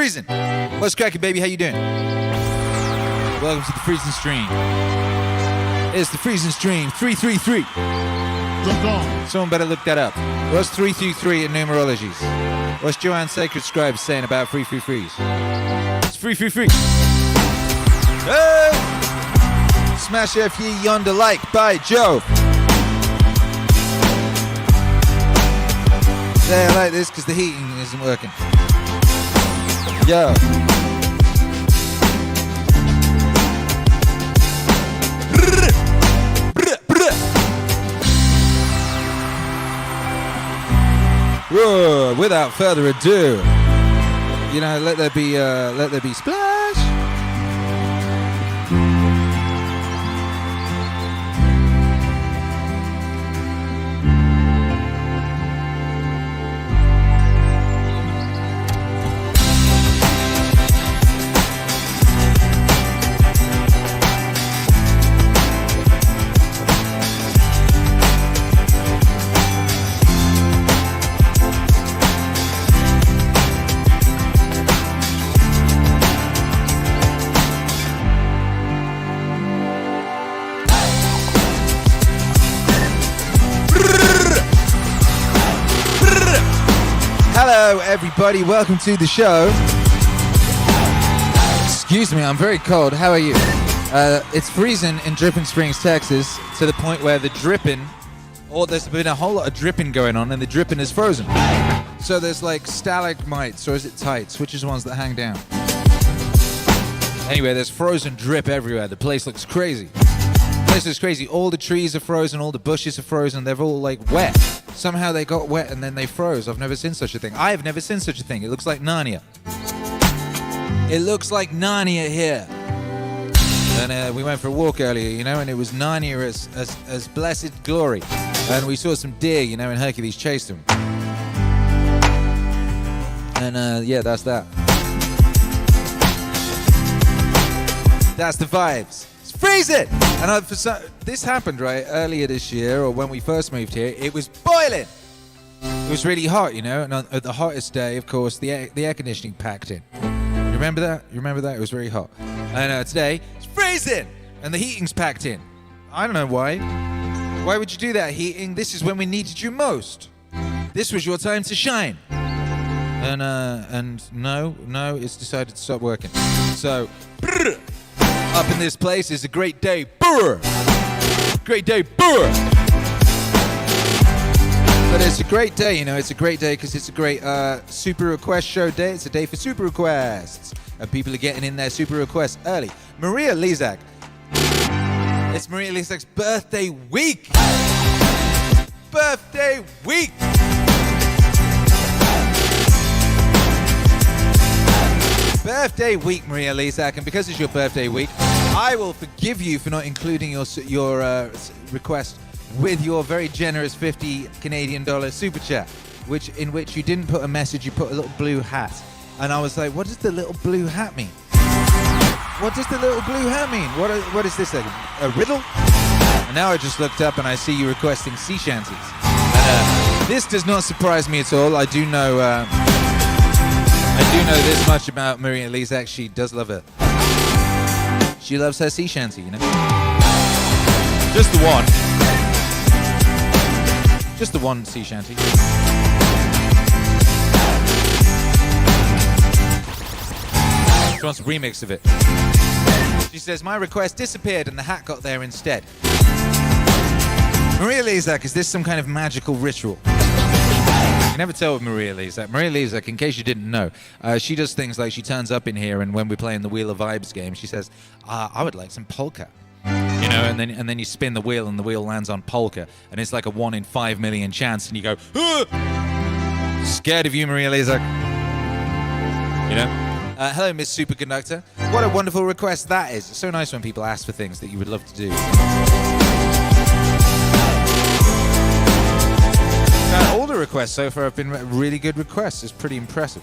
Freezing. What's cracking, baby? How you doing? Welcome to the Freezing Stream. It's the Freezing Stream 333. Someone better look that up. What's 333 in numerologies? What's Joanne Sacred Scribe saying about 333s? It's 333. Hey! Smash F ye yonder like by Jove. Yeah, I like this because the heating isn't working. Yo. Whoa, without further ado, you know, let there be splash. Hello everybody, welcome to the show. Excuse me, I'm very cold. How are you? It's freezing in Dripping Springs, Texas, to the point where the dripping, there's been a whole lot of dripping going on, and the dripping is frozen. So there's like stalagmites, or is it tights? Which is the ones that hang down? Anyway, there's frozen drip everywhere. The place looks crazy. The place looks crazy. All the trees are frozen, all the bushes are frozen. They're all like wet. Somehow they got wet and then they froze. I've never seen such a thing. I have never seen such a thing. It looks like Narnia. It looks like Narnia here. And we went for a walk earlier, you know, and it was Narnia as blessed glory. And we saw some deer, you know, and Hercules chased them. And yeah, that's that. That's the vibes. Freeze it! And this happened right earlier this year, or when we first moved here. It was boiling. It was really hot, you know. And at the hottest day, of course, the air conditioning packed in. You remember that? You remember that? It was very hot. And today it's freezing, and the heating's packed in. I don't know why. Why would you do that, heating? This is when we needed you most. This was your time to shine. And no, it's decided to stop working. So. Up in this place is a great day, brr! Great day, brr! But it's a great day, you know, it's a great day because it's a great super request show day. It's a day for super requests. And people are getting in their super requests early. Maria Lizak. It's Maria Lizak's birthday week! Birthday week! Birthday week, Maria Lizak, and because it's your birthday week, I will forgive you for not including your request with your very generous $50 Canadian super chat, in which you didn't put a message, you put a little blue hat. And I was like, what does the little blue hat mean? What does the little blue hat mean? What is this, like a riddle? And now I just looked up and I see you requesting sea shanties. And this does not surprise me at all. I do know this much about Maria Lizak. She does love it. She loves her sea shanty, you know. Just the one. Just the one sea shanty. She wants a remix of it. She says, my request disappeared and the hat got there instead. Maria Lizak, is this some kind of magical ritual? You never tell with Maria Lizak. Maria Lizak, in case you didn't know, she does things like she turns up in here, and when we're playing the Wheel of Vibes game, she says, I would like some polka. You know, and then you spin the wheel, and the wheel lands on polka, and it's like a 1 in 5 million chance, and you go, ah! Scared of you, Maria Lizak. You know? Hello, Miss Superconductor. What a wonderful request that is. It's so nice when people ask for things that you would love to do. All the requests so far have been really good requests. It's pretty impressive.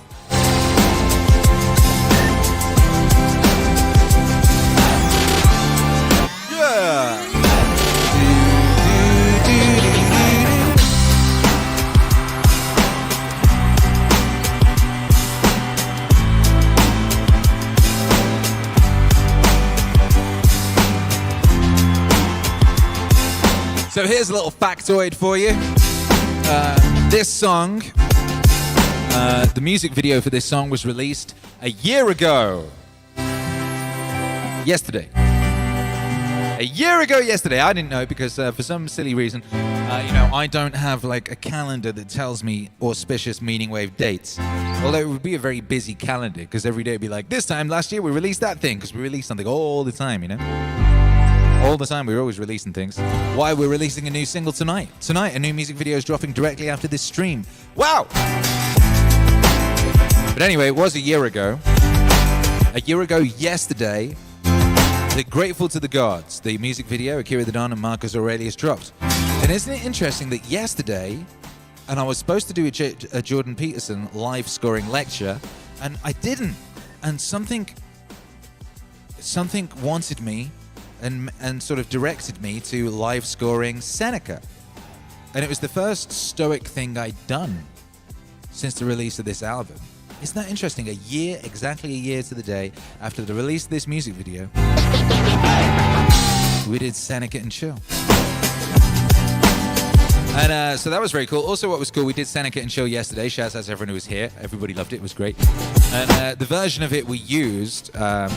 Yeah! So here's a little factoid for you. This song, the music video for this song was released a year ago. Yesterday. A year ago yesterday. I didn't know because for some silly reason, I don't have like a calendar that tells me auspicious MEANINGWAVE dates. Although it would be a very busy calendar because every day would be like, this time last year we released that thing because we release something all the time, All the time, we're always releasing things. Why we're releasing a new single tonight. Tonight, a new music video is dropping directly after this stream. Wow! But anyway, it was a year ago. A year ago yesterday, the Grateful to the Gods, the music video, Akira The Don and Marcus Aurelius dropped. And isn't it interesting that yesterday, and I was supposed to do a Jordan Peterson live scoring lecture, and I didn't. And something wanted me and sort of directed me to live scoring Seneca. And it was the first stoic thing I'd done since the release of this album. Isn't that interesting? Exactly a year to the day after the release of this music video, we did Seneca and Chill. And so that was very cool. Also, what was cool, we did Seneca and Chill yesterday. Shouts out to everyone who was here. Everybody loved it. It was great. And the version of it we used a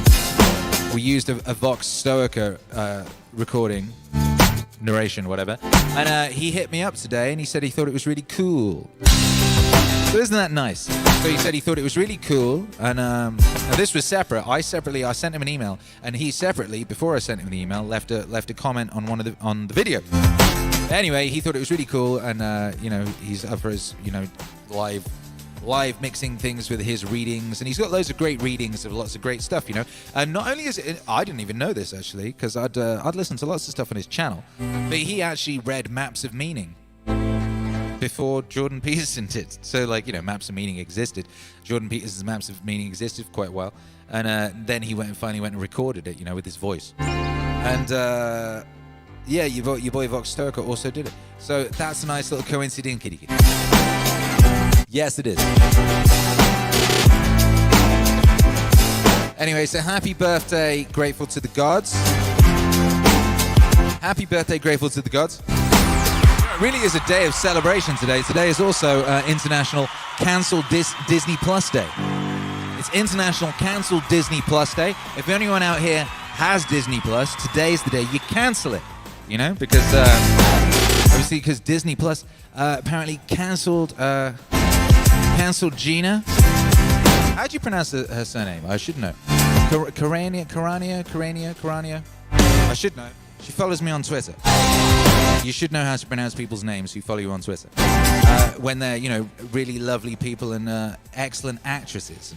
Vox Stoica recording, narration, whatever. And he hit me up today and he said he thought it was really cool. So isn't that nice? So he said he thought it was really cool, and this was separate. I sent him an email, and he separately, before I sent him an email, left a comment on the video. Anyway, he thought it was really cool, and he's up for his live mixing things with his readings, and he's got loads of great readings of lots of great stuff, And not only is it, I didn't even know this actually, because I'd listened to lots of stuff on his channel, but he actually read Maps of Meaning before Jordan Peterson did. So Maps of Meaning existed. Jordan Peterson's Maps of Meaning existed for quite a while, and then he finally went and recorded it, with his voice. And your boy Vox Stoica also did it. So that's a nice little coincidence. Yes, it is. Anyway, so happy birthday, Grateful to the Gods. Happy birthday, Grateful to the Gods. It really is a day of celebration today. Today is also International Cancel Disney Plus Day. It's International Cancel Disney Plus Day. If anyone out here has Disney Plus, today's the day you cancel it. Because obviously because Disney Plus apparently canceled Gina. How do you pronounce her surname? I should know. Karania. I should know. She follows me on Twitter. You should know how to pronounce people's names who follow you on Twitter. When they're, really lovely people and excellent actresses.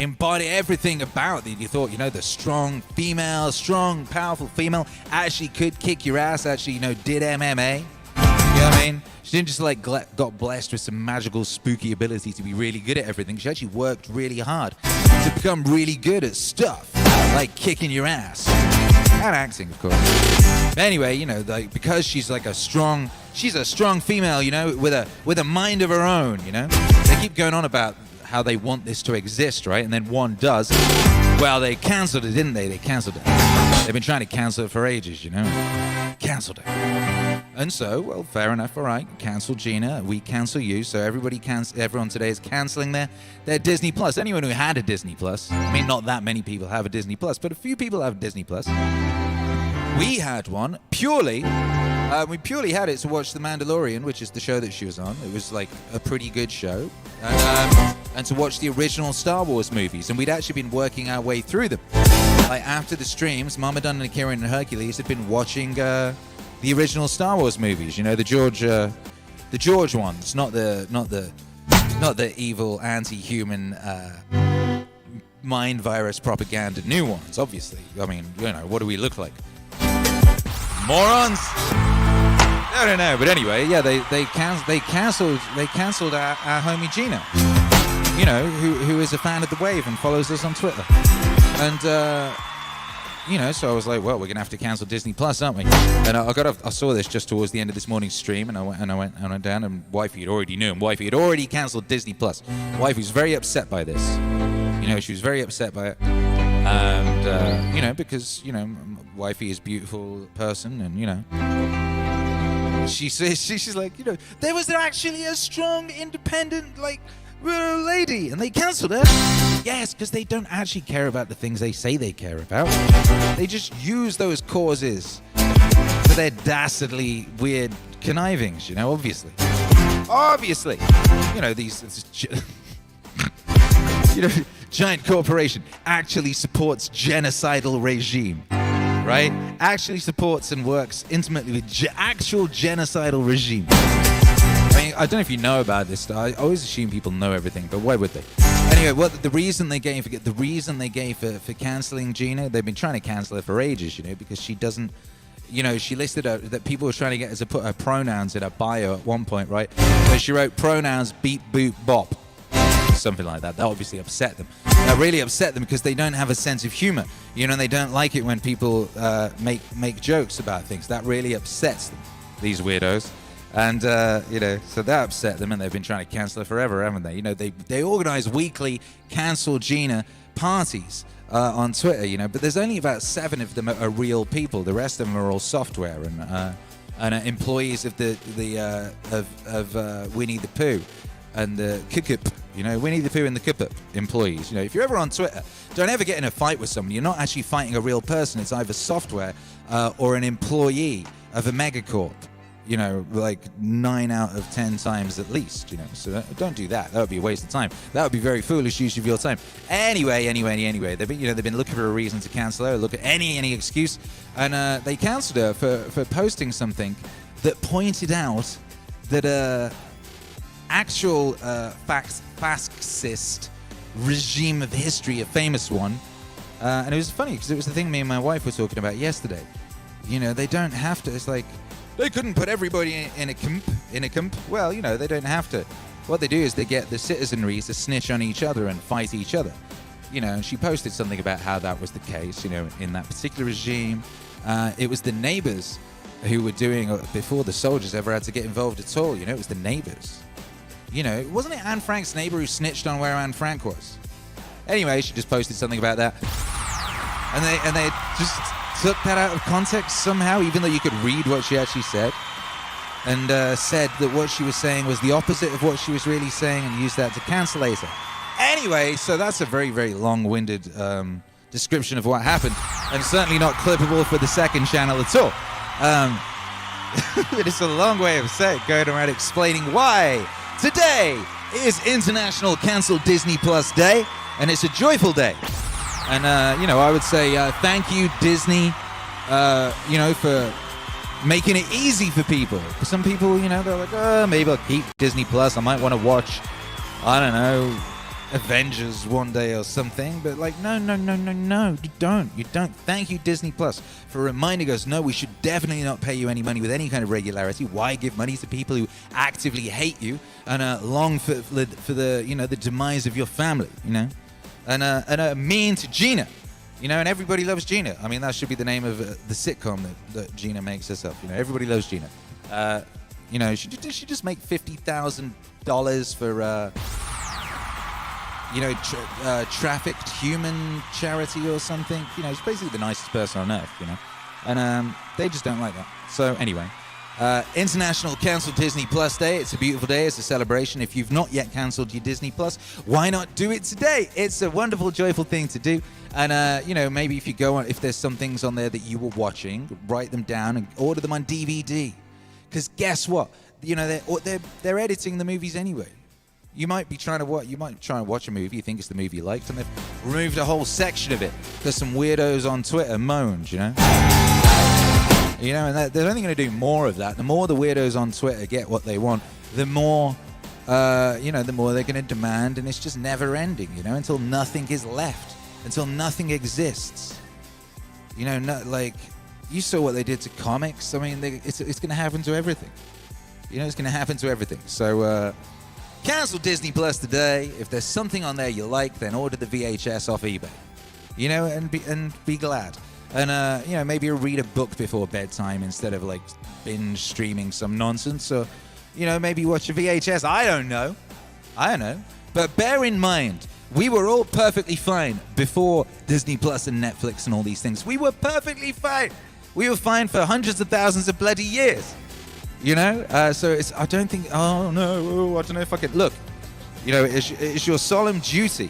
Embody everything about it. You thought, the strong, powerful female actually could kick your ass, actually, did MMA. You know what I mean? She didn't just got blessed with some magical, spooky ability to be really good at everything. She actually worked really hard to become really good at stuff, like kicking your ass. And acting, of course. Anyway, because she's a strong female, with a mind of her own, They keep going on about how they want this to exist, right? And then one does. Well, they cancelled it, didn't they? They cancelled it. They've been trying to cancel it for ages, Cancelled it. And so, well, fair enough, all right. Cancel Gina, we cancel you. So everyone today is cancelling their Disney Plus. Anyone who had a Disney Plus, I mean, not that many people have a Disney Plus, but a few people have Disney Plus. We had one purely had it to watch The Mandalorian, which is the show that she was on. It was a pretty good show. And to watch the original Star Wars movies. And we'd actually been working our way through them. After the streams, Mama Dun and Akira and Hercules had been watching the original Star Wars movies. The George ones, not the evil anti-human mind virus propaganda new ones. Obviously, I mean, what do we look like? Morons. No. But anyway, yeah, they cancelled our homie Gina, who is a fan of the Wave and follows us on Twitter, and so I was like, well, we're gonna have to cancel Disney Plus, aren't we? And I saw this just towards the end of this morning's stream, and I went down, and Wifey had already knew, and Wifey had already cancelled Disney Plus. Wifey's very upset by this. She was very upset by it, and because Wifey is a beautiful person, and She's like, there was actually a strong, independent, lady, and they cancelled her. Yes, because they don't actually care about the things they say they care about. They just use those causes for their dastardly, weird connivings, obviously. Obviously. These... giant corporation actually supports genocidal regime, right? Actually supports and works intimately with actual genocidal regime. I mean, I don't know if you know about this. I always assume people know everything, but why would they? Anyway, the reason they gave for canceling Gina, they've been trying to cancel her for ages, because she doesn't, she listed that people were trying to get her to put her pronouns in her bio at one point, right? So she wrote pronouns beep, boop, bop. Something like that. That obviously upset them. That really upset them because they don't have a sense of humor, and they don't like it when people make jokes about things. That really upsets them, these weirdos. And, so that upset them, and they've been trying to cancel her forever, haven't they? They organize weekly cancel Gina parties on Twitter, but there's only about 7 of them are real people. The rest of them are all software and employees of of Winnie the Pooh and the Kikup, Winnie the Pooh and the Kikup employees. If you're ever on Twitter, don't ever get in a fight with someone. You're not actually fighting a real person. It's either software or an employee of a megacorp. 9 out of 10 times at least, so don't do that. That would be a waste of time. That would be very foolish use of your time. Anyway, they've been looking for a reason to cancel her, look at any excuse, and they cancelled her for posting something that pointed out that actual fascist regime of history, a famous one, and it was funny because it was the thing me and my wife were talking about yesterday. They don't have to. It's like, they couldn't put everybody in a camp. Well, they don't have to. What they do is they get the citizenry to snitch on each other and fight each other. And she posted something about how that was the case, in that particular regime. It was the neighbors who were doing before the soldiers ever had to get involved at all. It was the neighbors. Wasn't it Anne Frank's neighbor who snitched on where Anne Frank was? Anyway, she just posted something about that. And they just took that out of context somehow, even though you could read what she actually said, and said that what she was saying was the opposite of what she was really saying, and used that to cancel her. Anyway, so that's a very, very long-winded description of what happened, and certainly not clippable for the second channel at all. It's a long way of going around explaining why today is International Cancel Disney Plus Day, and it's a joyful day. And, I would say thank you, Disney, for making it easy for people. For some people, they're like, maybe I'll keep Disney Plus. I might want to watch, I don't know, Avengers one day or something. But, no, you don't. Thank you, Disney Plus, for reminding us, no, we should definitely not pay you any money with any kind of regularity. Why give money to people who actively hate you and long for the the demise of your family, and mean to Gina, and everybody loves Gina. I mean, that should be the name of the sitcom that Gina makes herself. Everybody loves Gina. She just make $50,000 for trafficked human charity or something. She's basically the nicest person on earth. And they just don't like that. So anyway. International Cancel Disney Plus Day. It's a beautiful day. It's a celebration. If you've not yet cancelled your Disney Plus, why not do it today? It's a wonderful, joyful thing to do. And, maybe if you go on, if there's some things on there that you were watching, write them down and order them on DVD. Because guess what? They're editing the movies anyway. You might try and watch a movie you think it's the movie you liked, and they've removed a whole section of it because some weirdos on Twitter moaned, and they're only going to do more of that. The more the weirdos on Twitter get what they want, the more, the more they're going to demand, and it's just never ending, until nothing is left, until nothing exists. You saw what they did to comics. I mean, it's going to happen to everything. It's going to happen to everything. So, cancel Disney Plus today. If there's something on there you like, then order the VHS off eBay. And be glad. And, maybe read a book before bedtime instead of, binge streaming some nonsense. Or, maybe watch a VHS. I don't know. But bear in mind, we were all perfectly fine before Disney Plus and Netflix and all these things. We were perfectly fine. We were fine for hundreds of thousands of bloody years. You know, so it's. I don't think. Oh no, I don't know if I could. Look, you know, it's your solemn duty,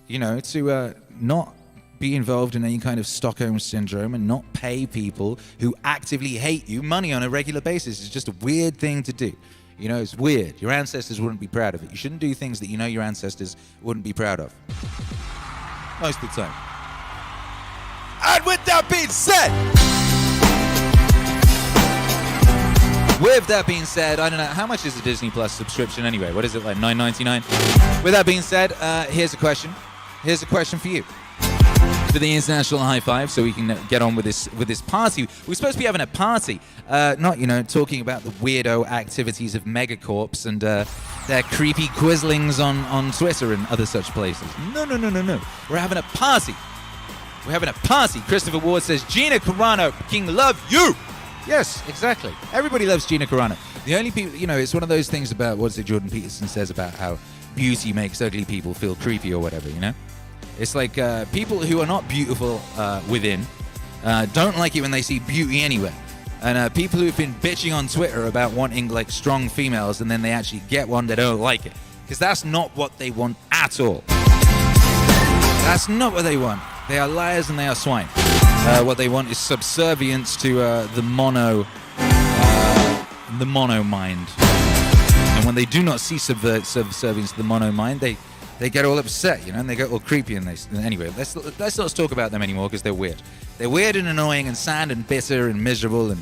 you know, to not be involved in any kind of Stockholm syndrome and not pay people who actively hate you money on a regular basis. It's just a weird thing to do. You know, it's weird. Your ancestors wouldn't be proud of it. You shouldn't do things that you know your ancestors wouldn't be proud of. Most of the time. And with that being said, I don't know, how much is a Disney Plus subscription anyway? What is it, like $9.99? With that being said, here's a question. Here's a question for you. For the international high five, so we can get on with this party. We're supposed to be having a party, not, you know, talking about the weirdo activities of megacorps and their creepy quizzlings on Twitter and other such places. No. We're having a party. We're having a party. Christopher Ward says, Gina Carano, King love you. Yes, exactly. Everybody loves Gina Carano. The only people, you know, it's one of those things about, what's it Jordan Peterson says about how beauty makes ugly people feel creepy or whatever, you know? It's like people who are not beautiful within don't like it when they see beauty anywhere. And people who've been bitching on Twitter about wanting like strong females and then they actually get one, they don't like it. Because that's not what they want at all. That's not what they want. They are liars and they are swine. What they want is subservience to the mono mind. And when they do not see subservience to the mono mind, they get all upset, you know, and they get all creepy. And anyway, let's not talk about them anymore because they're weird. They're weird and annoying and sad and bitter and miserable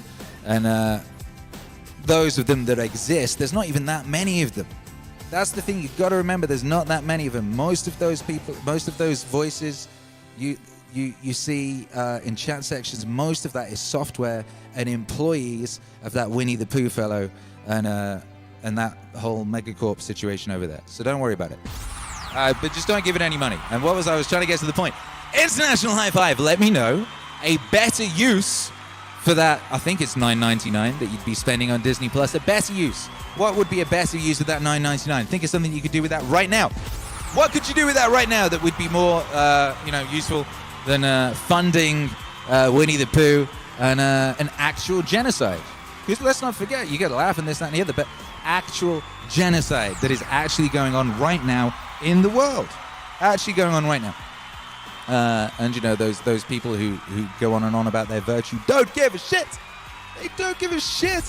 and those of them that exist, there's not even that many of them. That's the thing, you've got to remember, there's not that many of them. Most of those people, most of those voices you see in chat sections, most of that is software and employees of that Winnie the Pooh fellow and that whole megacorp situation over there. So don't worry about it. But just don't give it any money. And I was trying to get to the point. International high five, let me know a better use for that. I think it's $9.99 that you'd be spending on Disney Plus. A better use. What would be a better use of that $9.99? Think of something you could do with that right now. What could you do with that right now that would be more, useful than funding Winnie the Pooh and an actual genocide? Because let's not forget, you get a laugh and this, that, and the other, but actual genocide that is actually going on right now in the world. Actually going on right now. And you know, those people who go on and on about their virtue don't give a shit. They don't give a shit.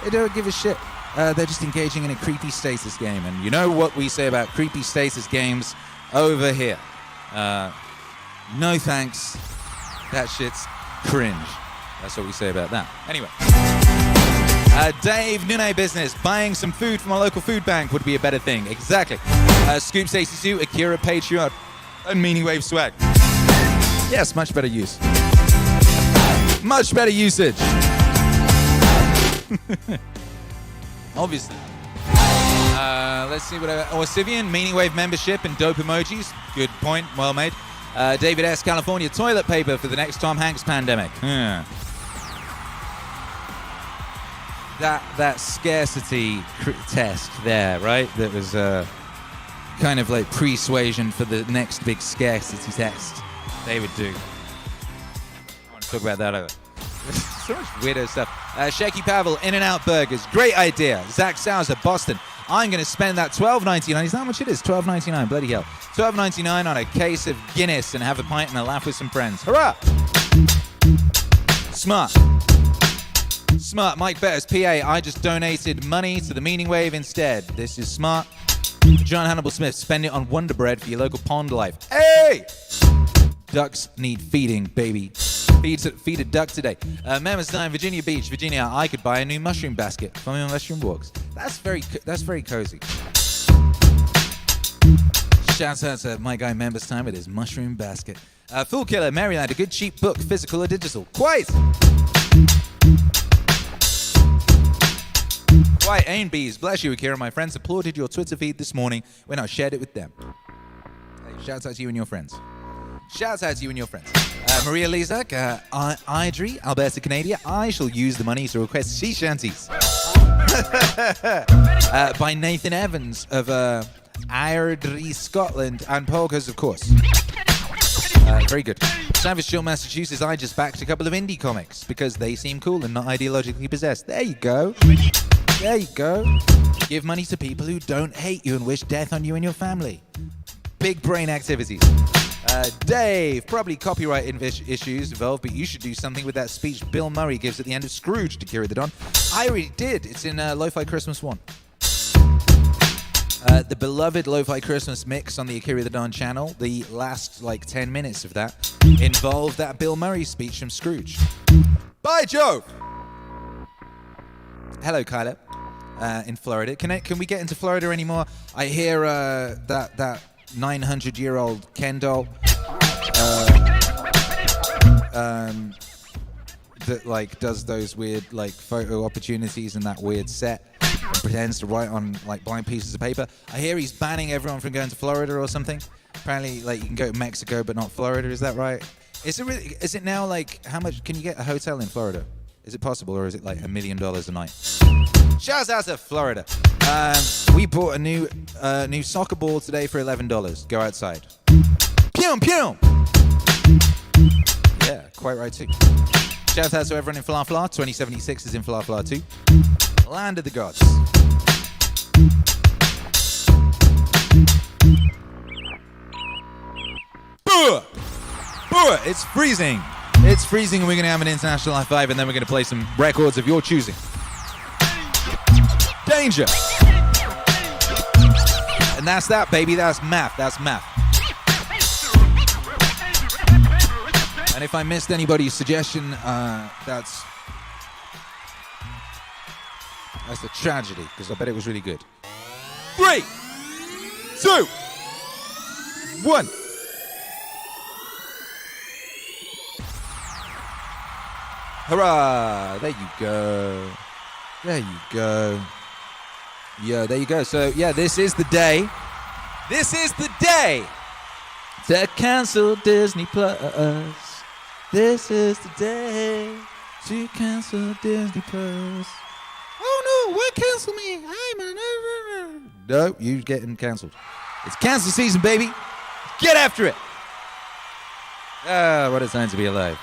They don't give a shit. They're just engaging in a creepy stasis game. And you know what we say about creepy stasis games over here. No thanks. That shit's cringe. That's what we say about that. Anyway. Dave, Nune Business. Buying some food from a local food bank would be a better thing. Exactly. Scoop Stacy Sue, Akira Patreon, and MEANINGWAVE swag. Yes, much better use. Much better usage. Obviously. Let's see what Civian, MEANINGWAVE membership and dope emojis. Good point, well made. David S. California, toilet paper for the next Tom Hanks pandemic. Yeah. That scarcity test there, right? That was kind of like persuasion for the next big scarcity test they would do. I want to talk about that later. So much weirdo stuff. Shaky Pavel, In-N-Out Burgers. Great idea. Zach Sauer, Boston. I'm going to spend that $12.99. Is that how much it is? $12.99. Bloody hell. $12.99 on a case of Guinness and have a pint and a laugh with some friends. Hurrah! Smart. Smart. Mike Betters, PA. I just donated money to the MEANINGWAVE instead. This is smart. John Hannibal Smith, spend it on Wonder Bread for your local pond life. Hey! Ducks need feeding, baby. Feed a duck today. Members Time, Virginia Beach, Virginia. I could buy a new mushroom basket for my mushroom walks. That's very cozy. Shouts out to my guy Members Time with his mushroom basket. Fool Killer, Maryland. A good cheap book, physical or digital. Quite. Quite A and B's. Bless you, Akira. My friends applauded your Twitter feed this morning when I shared it with them. Hey, shouts out to you and your friends. Shouts out to you and your friends. Maria Lizak, Idri, Alberta, Canada. I shall use the money to request sea shanties. By Nathan Evans of Airdrie, Scotland, and Polkas, of course. Very good. Savageville, Massachusetts, I just backed a couple of indie comics because they seem cool and not ideologically possessed. There you go. There you go. Give money to people who don't hate you and wish death on you and your family. Big brain activities. Dave, probably copyright issues involved, but you should do something with that speech Bill Murray gives at the end of Scrooge to Akira The Don. I already did. It's in Lo-Fi Christmas 1. The beloved Lo-Fi Christmas mix on the Akira The Don channel, the last 10 minutes of that, involved that Bill Murray speech from Scrooge. By Jove! Hello, Kyla, in Florida. Can we get into Florida anymore? I hear that 900-year-old Ken doll that does those weird photo opportunities in that weird set and pretends to write on blank pieces of paper. I hear he's banning everyone from going to Florida or something. Apparently, you can go to Mexico but not Florida. Is that right? Is it now how much can you get a hotel in Florida? Is it possible, or is it $1 million a night? Shouts out to Florida. We bought a new soccer ball today for $11. Go outside. Pew pew. Yeah, quite right too. Shout out to everyone in Fla Fla. 2076 is in Fla Fla too. Land of the gods. Boo! Boo! It's freezing. It's freezing, and we're going to have an international high five, and then we're going to play some records of your choosing. Danger! And that's that, baby. That's math. That's math. And if I missed anybody's suggestion, that's a tragedy, because I bet it was really good. 3, 2, 1. Hurrah! There you go. There you go. Yeah, there you go. So, yeah, this is the day. This is the day to cancel Disney Plus. This is the day to cancel Disney Plus. Oh no, why cancel me? No, you're getting canceled. It's cancel season, baby. Get after it. Ah, what a time to be alive.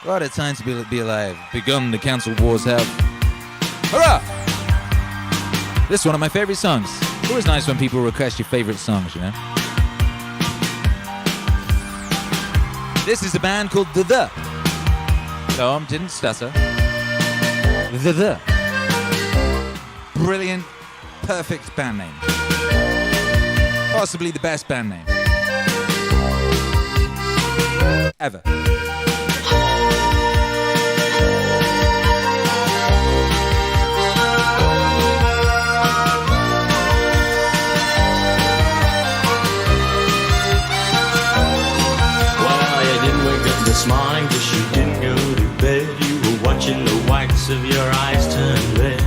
What a time to be alive. Begun the cancel wars have. Hurrah! This is one of my favorite songs. Always nice when people request your favorite songs, you know. This is a band called The. Tom didn't stutter. The. Brilliant, perfect band name. Possibly the best band name ever. This morning, cause you didn't go to bed. You were watching the whites of your eyes turn red.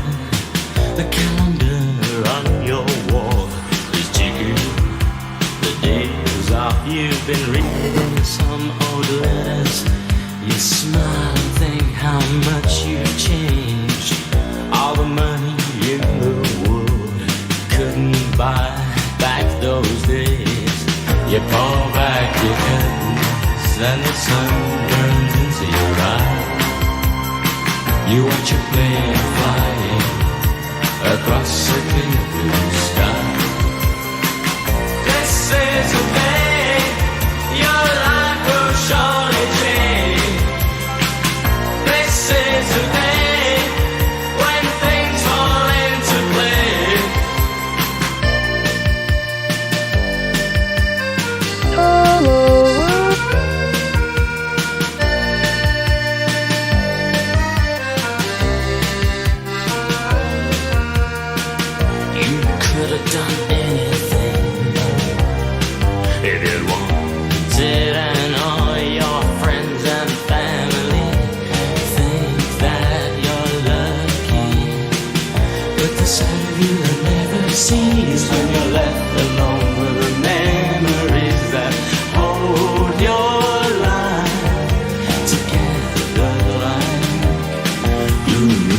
The calendar on your wall is ticking. The days off. You've been reading some old letters. You smile and think how much you've changed. All the money in the world couldn't buy back those days. You pull back your curtains and the sun burns into your eyes. You watch a plane flying across a clear blue sky. This is the day your life will surely change. This is the day when things fall into play. Done anything if you wanted, and all your friends and family think that you're lucky, but the side of you that never sees when you're left alone with the memories that hold your life together like glue.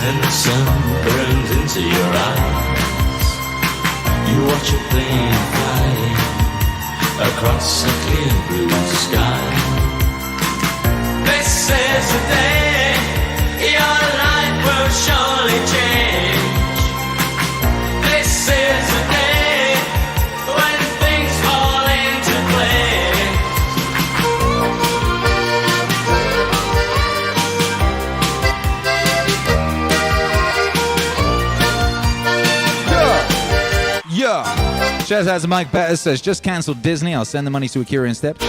and the sun burns into your eyes. You watch a plane flying across a clear blue sky. This is the day your life will surely change. This is the day when things fall into place. Yeah. Shout out to Mike Better says, just cancelled Disney. I'll send the money to Akira instead.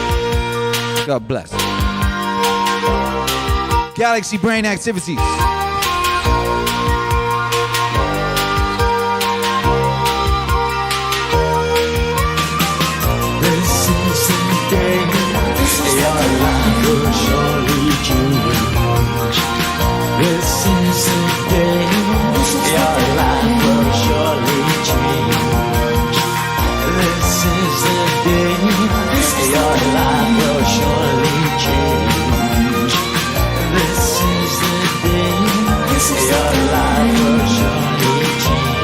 God bless. Galaxy Brain Activities. This is the day your life will surely change. This is the day your life will surely change. This is the day your life will surely change. This is the day your life will surely change.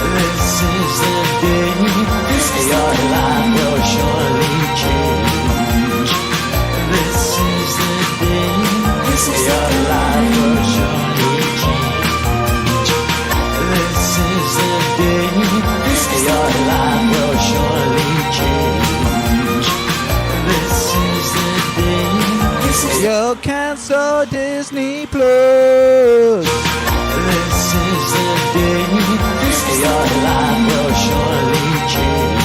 This is the day your life will surely change. This is the day your life will surely change. This is the day your life will surely change. This is the day. Yo, cancel Disney Plus. This is the day your life will surely change.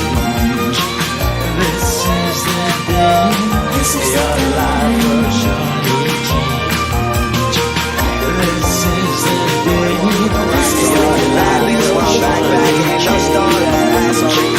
This is the day your life will surely change. This is the day your life will surely change.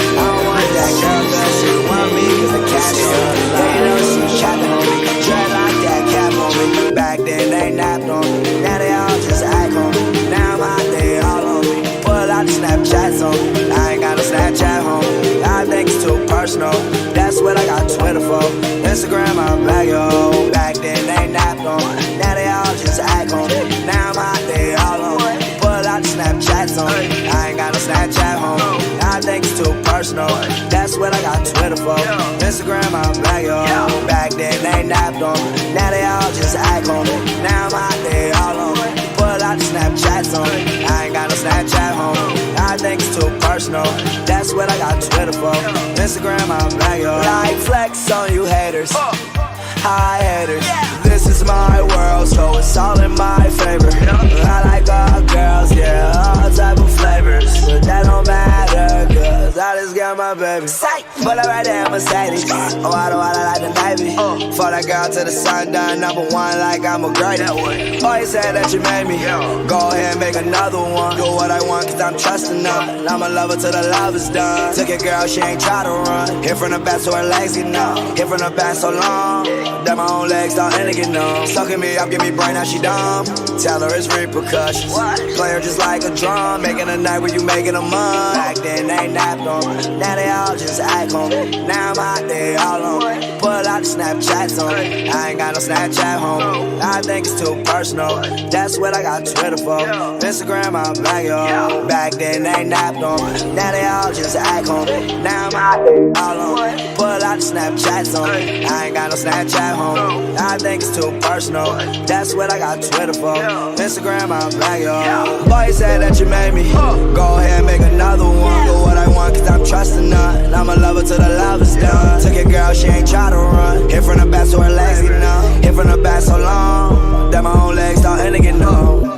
I don't want that girl, but she want me 'cause the cash on me. They know she capping on me, dread like that cap on me. Back then they napped on me, now they all just act on me. Now I'm out there all on me, pull out the Snapchats on me. I ain't got no Snapchat home, I think it's too personal. That's what I got Twitter for. Instagram I'm back, yo. Back then they napped on me, now they all just act on me. Now I'm out there all on me, pull out the Snapchats on me. I ain't got no Snapchat home, I think it's too personal. That's what I got Twitter for. Instagram I'm back, yo. Back then they napped on me, now they all just act on me. Now I'm out there all on me, pull out the Snapchats on me. I ain't got no Snapchat home, I think it's too personal. That's what I got Twitter for. Instagram I'm back, yo. Like flex on you haters, hi haters. This is my world, so it's all in my favor. I like all girls, yeah, all type of flavors. But that don't matter, 'cause I just got my baby. But I ride that Mercedes, oh I don't like the Navy. For that girl to the sun done, number one like I'm a Grady. Oh, you said that you made me, go ahead and make another one. Do what I want 'cause I'm trusting none. I'm a lover till the love is done. Took your girl, she ain't try to run. Hit from the back so her legs get numb. Hit from the back so long that my own legs start to get numb. Sucking me up, give me brain, now she dumb. Tell her it's repercussions. Play her just like a drum, making a night where you making a month. Back then they napped on me, now they all just act on me. Now I'm out there all on me, pull out the Snapchats on me. I ain't got no Snapchat home, I think it's too personal. That's what I got Twitter for. Instagram I'm back, yo. Back then they napped on me, now they all just act on me. Now I'm out there all on me, pull out the Snapchats on me. I ain't got no Snapchat home, I think it's too personal. That's what I got Twitter for. Instagram I'm back, yo. Boy, you said that you made me, go ahead and make another one. Do what I want 'cause I'm trusting none. I'm a lover till the love is done. Took your girl, she ain't try to run. Hit from the back so her legs get numb. Hit from the back so long that my own legs starting to get numb.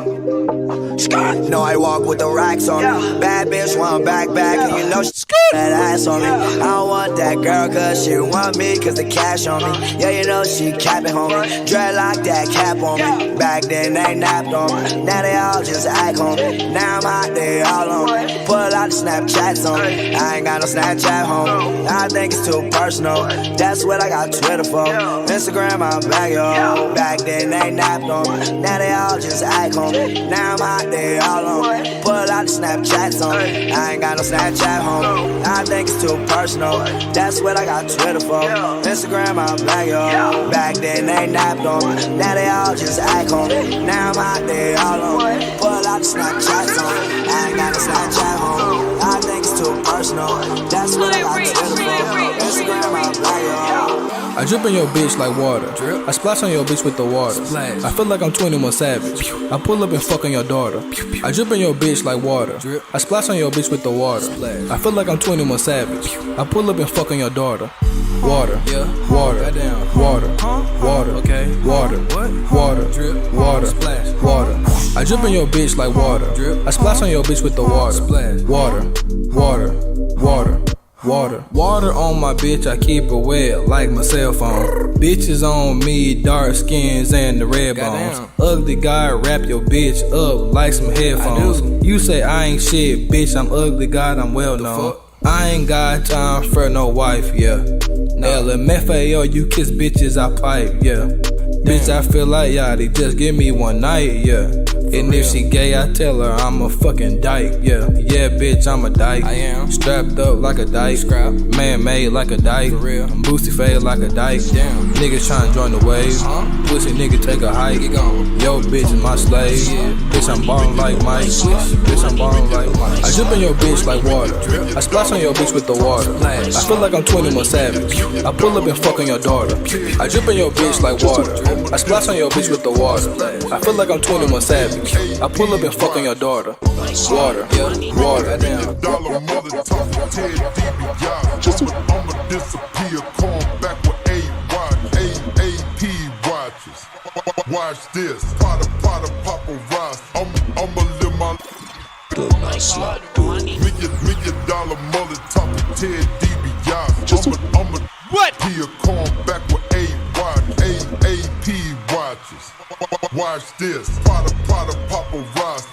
No, I walk with the racks on me. Bad bitch want back, and you know she that ass on me. I don't want that girl 'cause she want me 'cause the cash on me. Yeah, you know she capping on me, dread like that cap on me. Back then they napped on me, now they all just act on me. Now I'm out there all on me, pull out the Snapchats on me. I ain't got no Snapchat home, I think it's too personal. That's what I got Twitter for. Instagram I'm back, yo. Back then they napped on me, now they all just act on me. Now I'm out there all on me, pull Pull out the Snapchats on me. I ain't got no Snapchat, homie. I think it's too personal. That's what I got Twitter for. Instagram, I'm black, yo. Back then they napped on me. Now they all just act on me. Now I'm out there all on me. Pull out the Snapchats on me. I ain't got no Snapchat, homie. I think it's too personal. That's what I got Twitter for. Instagram, I'm black, yo. I drip in your bitch like water. I splash on your bitch with the water. I feel like I'm 21 Savage. I pull up and fuck on your daughter. I drip in your bitch like water. I splash on your bitch with the water. I feel like I'm 21 Savage. I pull up and fuck on your daughter. Water, water, water, water, okay, water, water, drip, water, splash, water. I drip in your bitch like water. I splash on your bitch with the water. Water, water, water. Water on my bitch, I keep it wet like my cell phone. Bitches on me, dark skins and the red bones. Ugly guy, wrap your bitch up like some headphones. You say I ain't shit, bitch, I'm ugly God, I'm well known. I ain't got time for no wife, yeah. LMFAO, you kiss bitches, I pipe, yeah. Bitch, I feel like Yachty, just give me one night, yeah. And if she gay, I tell her I'm a fucking dyke, yeah. Yeah, bitch, I'm a dyke. I am strapped up like a dyke. Man-made like a dyke. For real. I'm boosty fade like a dyke. Damn. Niggas tryna join the wave. Pussy nigga take a hike. Yo, bitch is my slave. Bitch, I'm ballin' like Mike. Bitch, I'm ballin' like Mike. I drip in your bitch like water. I splash on your bitch with the water. I feel like I'm 21 Savage. I pull up and fuck on your daughter. I drip in your bitch like water. I splash on your bitch with the water. I feel like I'm 21 Savage. I pull up and fuck on your daughter. Water, water. Dollar mother talking Ted DB, I'ma disappear, come back with AAP watches. Watch this, Potter, paparazzi. I'ma live my million dollar mother talking Ted DB, I'ma disappear, come back with AAP watches. Watch this, Potter, paparazzi.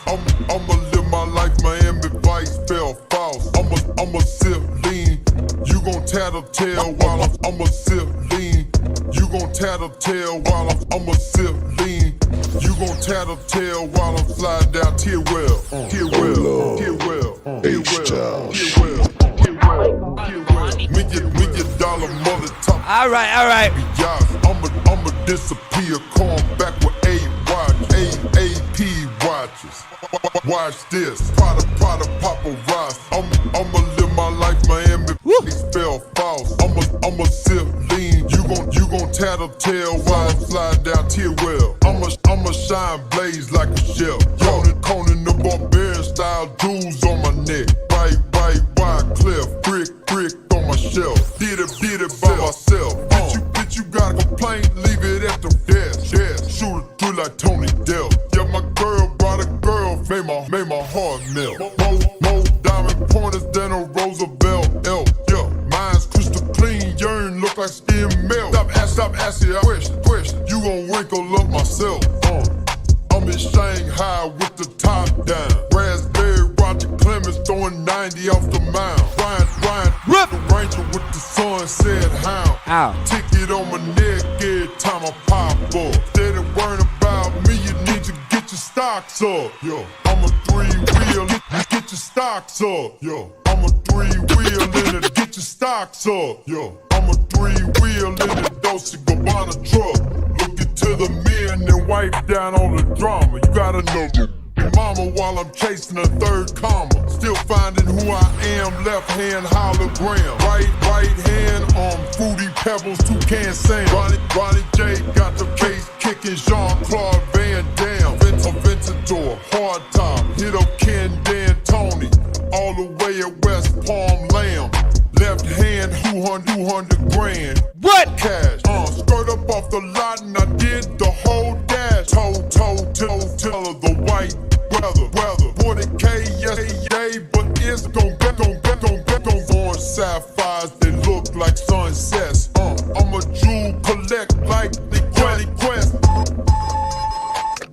I'ma live my life, Miami Vice fell false. I'ma sip lean. You gon' tattletale while I'ma sip lean. You gon' tattletale while I'ma sip lean. You gon' tattletale while I'm sliding down Tearwell. Million dollar mother top. All right. I'ma disappear, come back with AAP watches. Watch this, Potter, paparazzi. I'ma live my life, Miami fell false. I'ma sip lean. You gon' tattletale while I'm sliding down Tearwell. I'ma shine blaze like a shell. Conan the Barbarian style jewels on my neck. Right, wide cliff, brick on my shelf. Did it by myself. Bitch, you got a complaint, leave it at the desk. Shoot it through like Tony Dell. Yeah, my girl brought a girl, made my heart melt. More diamond pointers than a Roosevelt elk. Yeah, mine's crystal clean, urine look like skin melt. Stop asking a question. You gon' wrinkle up myself. I'm in Shanghai with the top down. Raspberry Roger Clemens throwing 90 off the mound. Ryan, the Ranger with the sunset hound. Ow. Ticket on my neck every time I pop up. Steady worrying about me, you need to get your stocks up. Yo, I'm a three-wheel, get your stocks up. Yo, I'm a three-wheel in it, get your stocks up. Yo, I'm a three-wheel in the Dolce Gabbana truck. Looking to the men and wipe down on the drama. You gotta know mama while I'm chasing a third comma. Still finding who I am, left hand hologram. Right hand on Fruity Pebbles, Toucan Sam. Ronnie J got the case kicking Jean-Claude Van Damme. Aventador, hard top, hit up Ken D'Antoni. All the way at West Palm Lamb. Left hand, 200 grand. What? Cash. Skirt up off the lot and I did the whole dash. Toe till the white weather. 40K yesterday, but it's gon' get orange sapphires. They look like sunsets. I'm a jewel collect like the Granny Quest.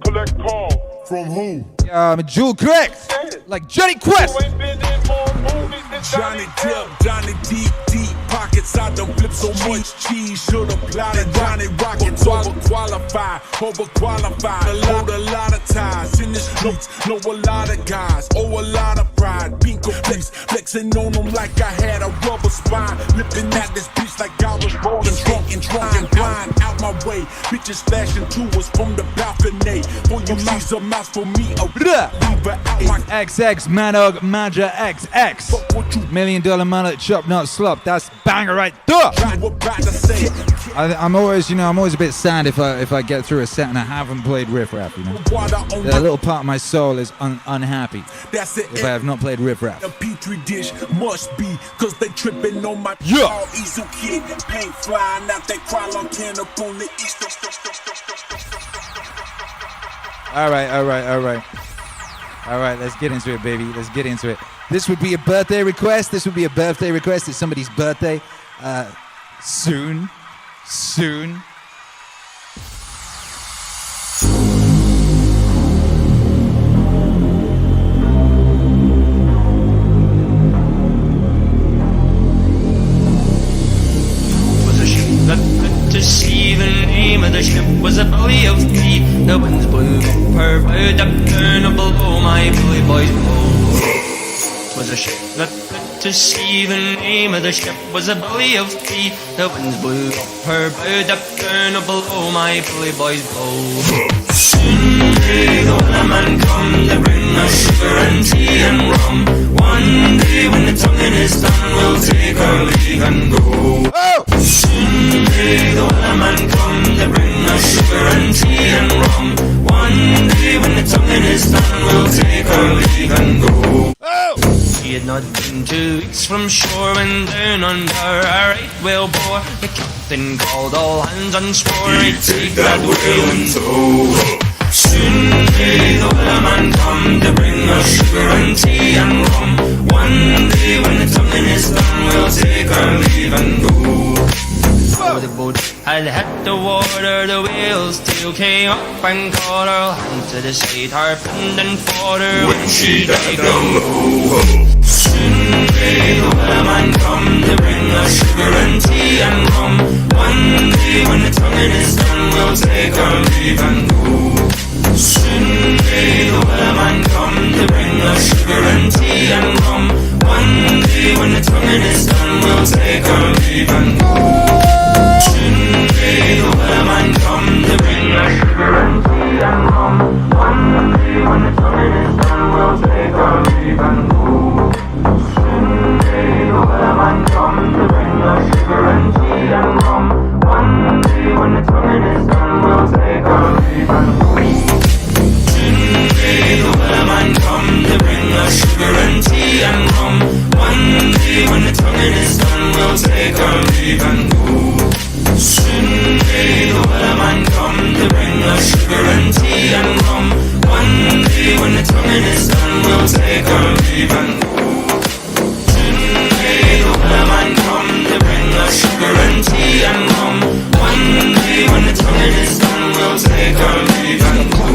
Collect call from who? I'm a jewel correct. Like Johnny Quest. Johnny Depp, Johnny deep pockets. I done flip so much cheese, should apply to Johnny Rockets. Overqualified. Hold a lot of ties in this streets. Know a lot of guys, oh a lot of pride. Pinko flex, flexing on them like I had a rubber spine. Lipping at this bitch like I was rolling drunk and blind. Out my way, bitches flashing to us from the balcony. For you lose a mouth for me, a leave her out my XX Manog Maja XX. $1 million mullet chop not slop. That's banger right there. I'm always a bit sad if I get through a set and I haven't played Riff Raff, you know. A little part of my soul is unhappy if I have not played Riff Raff. A petri dish must be, cause they tripping on my easel kid. Paint flying out that crawl on can up on the east. All right, let's get into it, baby. Let's get into it. This would be a birthday request. It's somebody's birthday. Soon. To sea, the name of the ship was a belly of tea. The winds blew up her bow, up down and below my bully boys blow. 'Twas a ship that put to sea, the name of the ship was a belly of tea. The winds blew up her bow, up down and below my bully boys blow. Soon may the wellerman come to bring us sugar and tea and rum. One day when the tonguing is done, we'll take our leave and go. Soon may the wellerman come to bring us sugar and tea and rum. One day when the tonguing is done, we'll take our leave and go. He had not been 2 weeks from shore when down under a right whale bore. The captain called all hands and swore he'd take that whale in tow. Soon may the wellerman come to bring us sugar and tea and rum. One day when the tonguing is done, we'll take our leave and go. Before the boat had hit the water, the whale's tail came up and caught her. Hand to the side, harped and fought her when she dived down low. Soon may the wellerman come to bring us sugar and tea and rum. One day when the tonguing is done, we'll take our leave and go. Soon may the wellerman come to bring us sugar and tea and rum. One day when the tonguing is done, we'll take our leave and go. Soon may the wellerman come to bring us sugar and tea and rum. One day when the tonguing is done, we'll take our leave and go. Soon may the wellerman come to bring us sugar and tea and rum. One day when the tonguing is done, we'll take our leave and go. Soon may the wellerman come to bring us sugar and tea and rum. One day when the tonguing is done, we'll take our leave and go. Soon may the wellerman come to bring us sugar and tea and rum. One day when the tonguing is done, we'll take our leave and go. Soon may the wellerman come to bring us sugar and tea and rum. One day when the tonguing is done, we'll take our leave and go.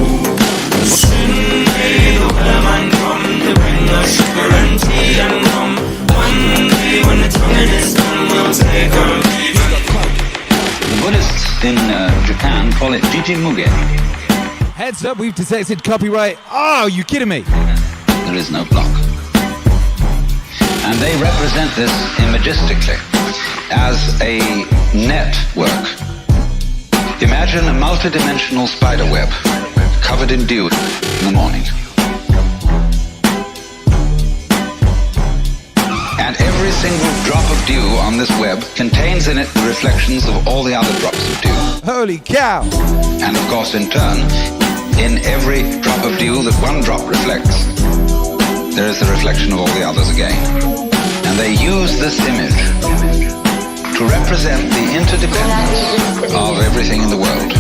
Soon may the wellerman come to bring us sugar and tea and rum. One day when the tonguing is done, we'll take our leave and go. The Buddhists in Japan call it Jijimuge. Heads up, we've detected copyright. Oh, you kidding me? There is no block. And they represent this imagistically as a network. Imagine a multidimensional spider web covered in dew in the morning. And every single drop of dew on this web contains in it the reflections of all the other drops of dew. Holy cow! And of course, in turn, in every drop of dew that one drop reflects, there is the reflection of all the others again. And they use this image to represent the interdependence of everything in the world.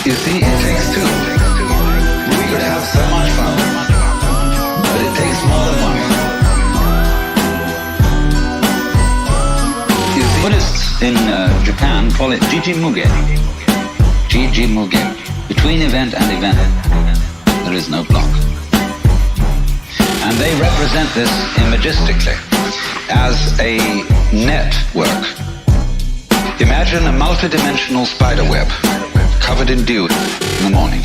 You see, it takes two. We could have so much fun, but it takes more than one. You see, Buddhists in Japan call it Jijimuge. Jijimuge. Between event and event, there is no block. And they represent this imagistically as a network. Imagine a multidimensional spider web covered in dew in the morning.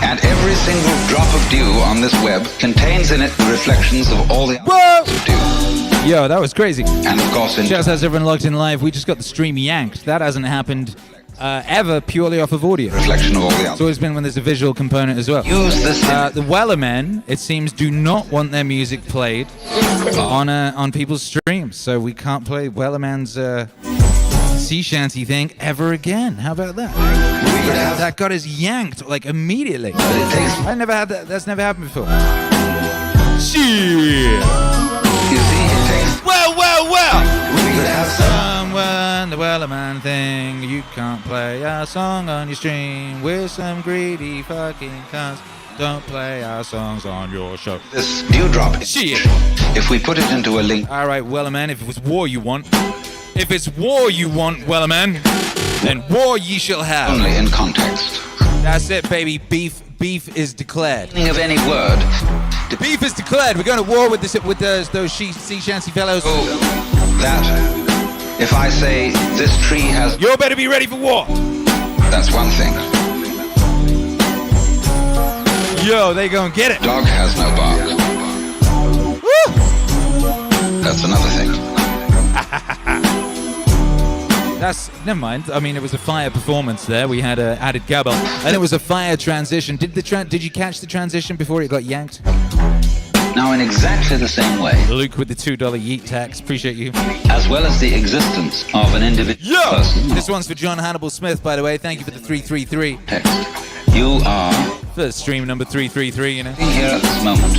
And every single drop of dew on this web contains in it the reflections of all the others of dew. Yo, that was crazy. And of course, in Shouts out to everyone logged in live. We just got the stream yanked. That hasn't happened ever purely off of audio. reflection of all the It's others. always been when there's a visual component as well. Use this The Wellermen, it seems, do not want their music played on people's streams, so we can't play Wellerman's sea shanty thing ever again. How about that? That got us yanked like immediately. I never had that. That's never happened before. Shit. You see, it takes Someone, the Wellerman thing. You can't play our song on your stream. We're some greedy fucking cunts. Don't play our songs on your show. this dewdrop. Shit. If we put it into a link, All right, Wellerman, if it was war you want, Wellerman, then war ye shall have. only in context. That's it, baby. Beef is declared. Meaning of any word. Beef is declared. We're going to war with those sea shanty fellows. That if I say this tree has, You better be ready for war. that's one thing. Yo, they gonna get it. Dog has no bark. Woo! That's another thing. That's never mind. I mean, it was a fire performance there. We had added gabble, and it was a fire transition. Did you catch the transition before it got yanked? Now, in exactly the same way, Luke with the $2 yeet tax. Appreciate you. as well as the existence of an individual person, This one's for John Hannibal Smith, by the way. Thank you for the 333 text, you are for stream number 333. You know. here at this moment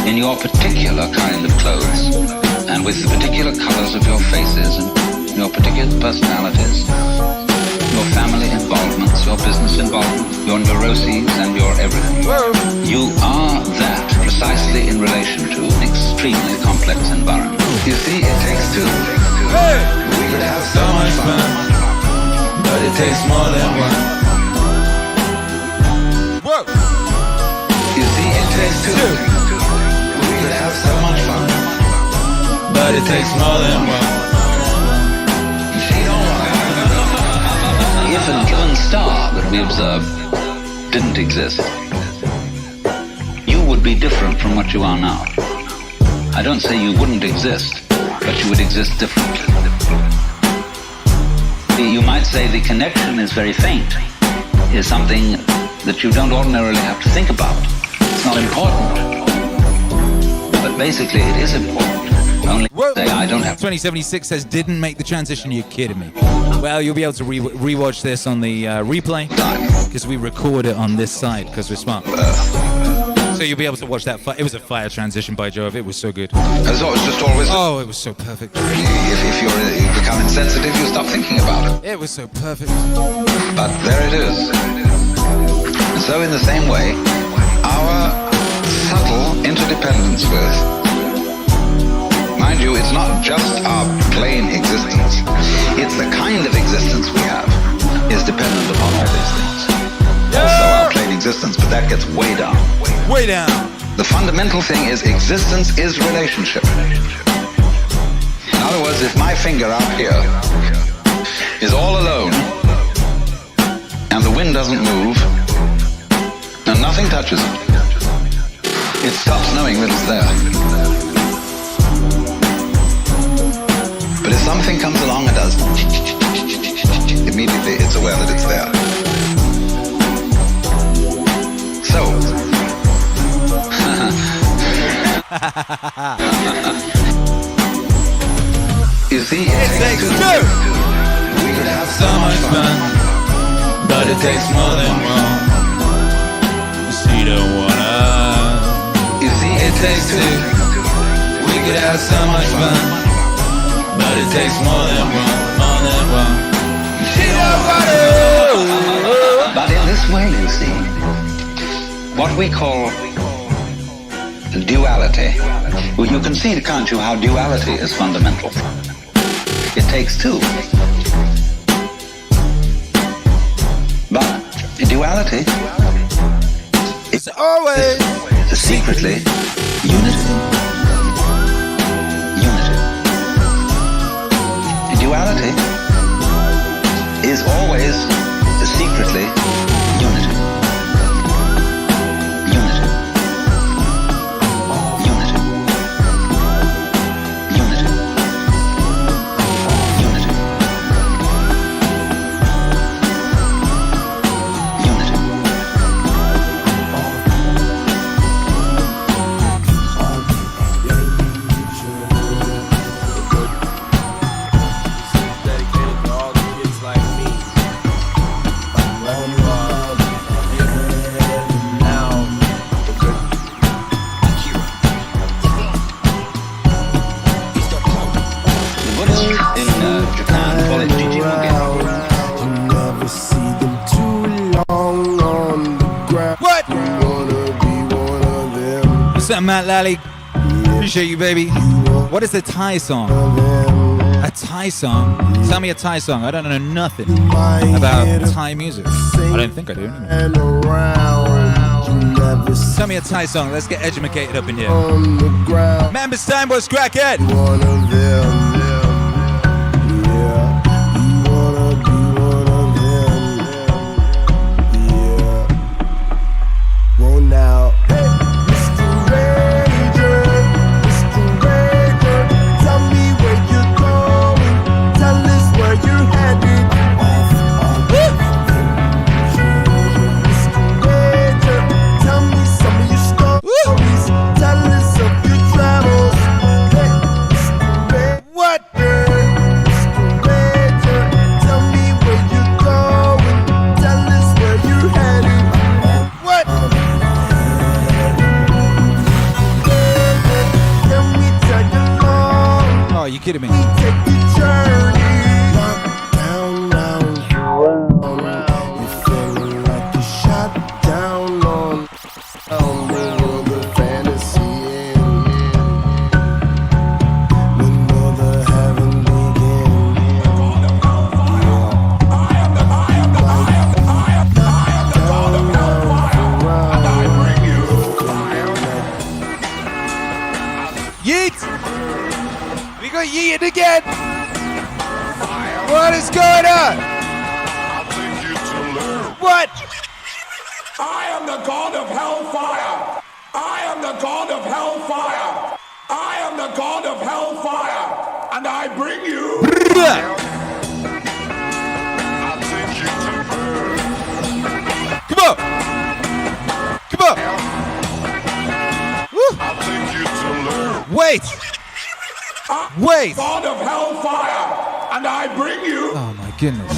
in your particular kind of clothes and with the particular colors of your faces and your particular personalities, your family involvements, your business involvement, your neuroses and your everything. You are that precisely in relation to an extremely complex environment. You see, it takes two. We could have so much fun, but it takes more than one. Whoa! You see, it takes two. We could have so much fun, but it takes more than one. If a given star that we observe didn't exist, you would be different from what you are now. I don't say you wouldn't exist, but you would exist differently. You might say the connection is very faint, is something that you don't ordinarily have to think about. It's not important, but basically it is important. Only say I don't have 2076 says didn't make the transition. You're kidding me. Well, you'll be able to rewatch this on the replay because we record it on this side because we're smart. So you'll be able to watch that. It was a fire transition, by Jove. It was so good. As always, just always. Oh, it was so perfect. If you become insensitive, you stop thinking about it. It was so perfect. But there it is. And so in the same way, our subtle interdependence with, mind you, it's not just our plain existence. It's the kind of existence we have is dependent upon all these things. Also our plain existence, but that gets way down. Way down. The fundamental thing is existence is relationship. In other words, if my finger up here is all alone and the wind doesn't move and nothing touches it, it stops knowing that it's there. But if something comes along and does, immediately it's aware that it's there. So, you see, it takes two. We could have so much fun, but it takes more than one. You don't wanna. You see, it takes two. We could have so much fun, but it takes more than one. But in this way, you see, what we call duality. Well, you can see, can't you, how duality is fundamental. It takes two. But duality is always secretly unity. Unity. Duality is always secretly unity. Unity. Unity. Unity. Unity. Unity. Dedicated to all the kids like me. Wherever you are, now. The Buddhists in Japan call it Jinsang. You never see them too long on the ground. What? You wanna be one of them. What's up, Matt Lally? Appreciate you, baby. What is a Thai song? A Thai song? Tell me a Thai song. I don't know nothing about Thai music. I don't think I do. Anyway. And around. You never see Tell me a Thai song. Let's get educated up in here. on the ground. Member Stein was crackhead. One of them. Yeah. You wanna be one of them. Yeah. Well now. Hey, Mr. Ranger, Mr. Ranger, tell me where you're going. Tell us where you're headed. Mr. Ranger, tell me some of your stories. Tell us of your travels. Hey, Mr. Ranger, What? Mr. Ranger, tell me where you're going. Tell us where you're headed. What? Can we tag along? Oh, you kidding me? We take the journey. Down, down, you feeling like you shot down on the world of fantasy. When will the heaven begin? Yeet! We got yeeted again! What is going on? What? I am the god of hellfire. I am the god of hellfire. I am the god of hellfire. And I bring you. Come on! Come on! Woo. Wait! Wait! God of hellfire. And I bring you. Oh my goodness.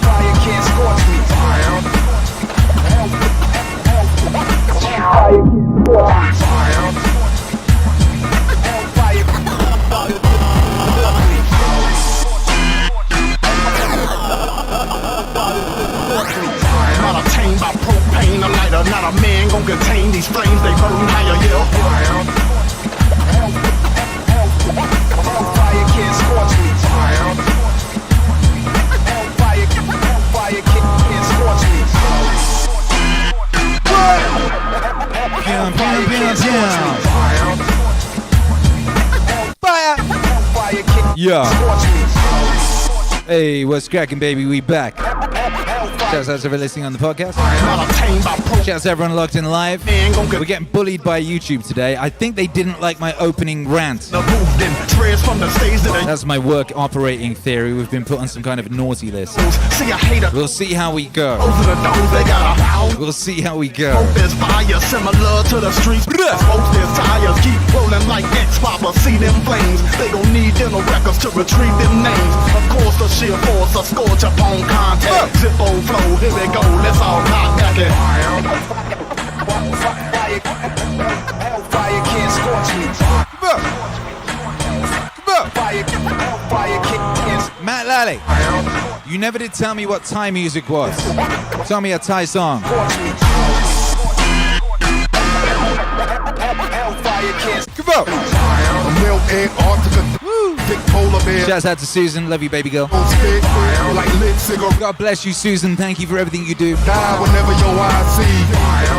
Fire can't scorch me. Not obtained by propane, a lighter, not a man gon' contain these flames, they burn higher, yeah. Fire can't scorch me. Fire can't scorch me. Down, down, down, down. Fire! Fire can't Yeah. scorch me. Hey, what's cracking, baby? We back. Shouts out to everyone listening on the podcast. Not obtained by propane, Shouts to everyone locked in live. man gon' We're get getting bullied by YouTube today. I think they didn't like my opening rant. the roof, then shreds from the stage to the That's my work operating theory. We've been put on some kind of naughty list. see a hater, We'll see how we go. those are the dogs, they got a house. We'll see how we go. There's fire similar to the streets. Bruh. Smoke, there's tires keep rolling like X-Papa. See them flames. They gon' need dental records to retrieve them names. Of course, the sheer force, a scorch upon contact. Zippo flow, here we go. Let's all knock back it. Fire can't scorch me. Come on. Come on. Fire can't Matt Lally, you never did tell me what Thai music was. Tell me a Thai song. scorch me. Fire can't Come on. Milk Antarctica. Big polar bear. Shouts out to Susan. Love you, baby girl. Spit like lit cigarette. God bless you, Susan. Thank you for everything you do. Die whenever your eyes see.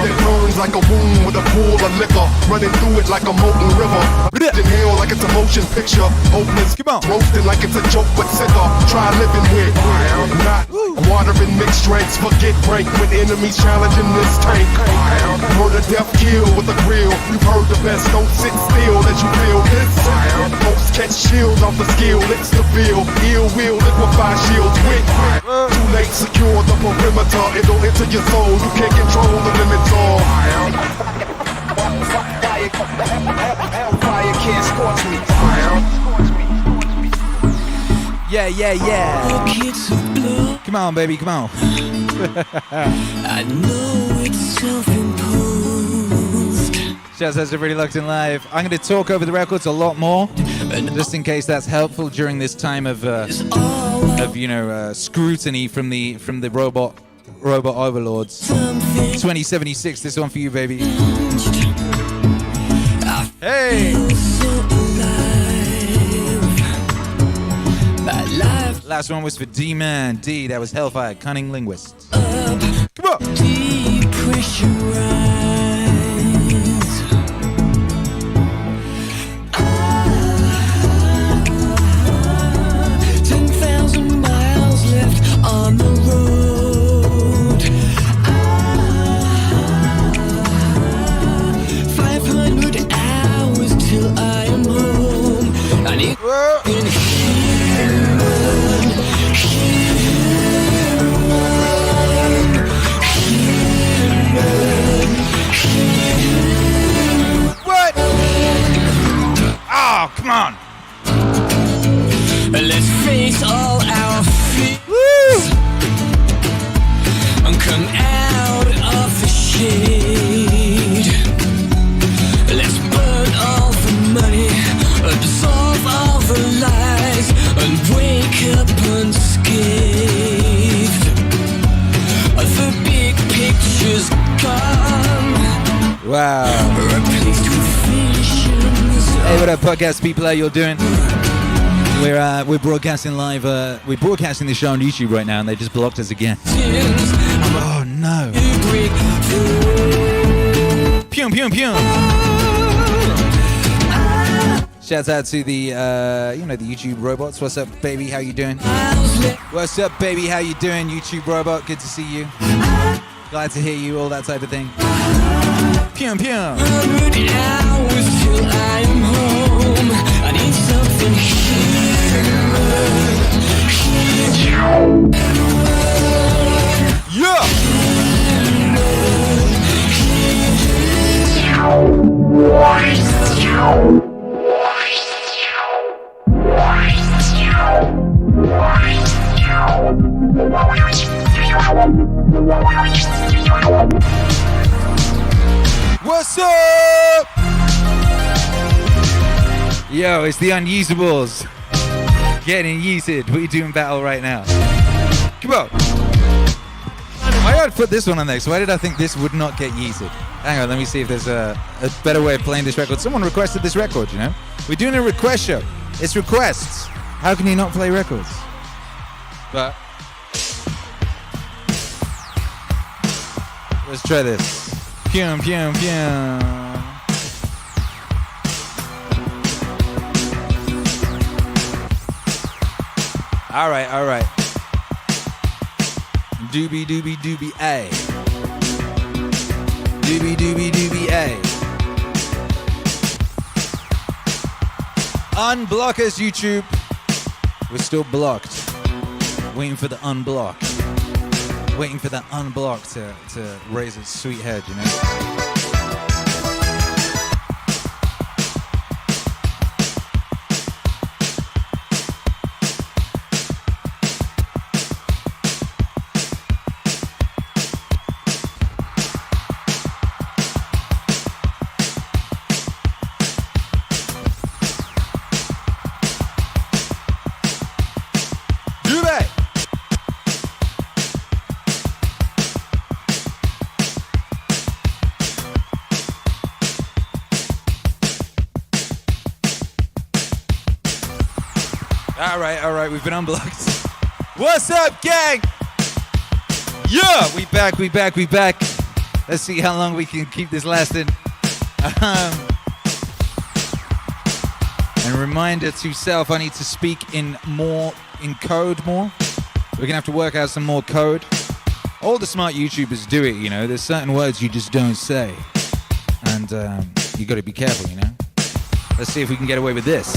They room seems like a wound with a pool of liquor running through it like a molten river. Inhale like it's a motion picture. Hopeless, roasting like it's a joke but sicker. Try living with not water and mixed drinks. Forget break when enemies challenging this tank. Murder, death, kill with a grill. You've heard the best, don't sit still as you feel this. Folks catch shields off the skill, licks the field. Ill will liquefy shields with. Too late, secure the perimeter. It'll enter your soul, you can't control the limits all. Hellfire can't scorch me. Yeah. Come on, baby, come on. I know it's self-imposed. Shouts out to Really Locked In Live. I'm going to talk over the records a lot more, just in case that's helpful during this time of scrutiny from the robot overlords. 2076, this one for you, baby. Hey! Last one was for D-Man. D, that was Hellfire, Cunning Linguist. Come on! Depressurize. 10,000 miles left on the road. 500 hours till I am home. I need What? Oh, come on. Let's face all our fears and come out of the shade. Let's burn all the money, absorb all the lies, and wake up unscathed. The big picture's gone. Wow. Replaced with visions. Hey, what up, podcast people? How you all doing? We're broadcasting live. We're broadcasting the show on YouTube right now, and they just blocked us again. Oh no! Pew pew pew! Shouts out to the the YouTube robots. What's up, baby? How you doing? What's up, baby? How you doing, YouTube robot? Good to see you. Glad to hear you. All that type of thing. Pew pew. 100 hours till I'm home. I need something Yeah. What's up? Yo, it's the Unusables. Getting yeeted. What are you doing battle right now? Come on. Why did I put this one on next? Why did I think this would not get yeeted? Hang on, let me see if there's a better way of playing this record. Someone requested this record, you know? We're doing a request show. It's requests. How can you not play records? But let's try this. Pew, pew, pew. All right. Doobie, doobie, doobie, A. Doobie, doobie, doobie, A. Unblock us, YouTube. We're still blocked. Waiting for the unblock. Waiting for that unblock to raise its sweet head, you know? All right, we've been unblocked. What's up, gang? Yeah, we back. Let's see how long we can keep this lasting. And reminder to self, I need to speak in code more. We're gonna have to work out some more code. All the smart YouTubers do it, you know. There's certain words you just don't say. And you gotta be careful, you know. Let's see if we can get away with this.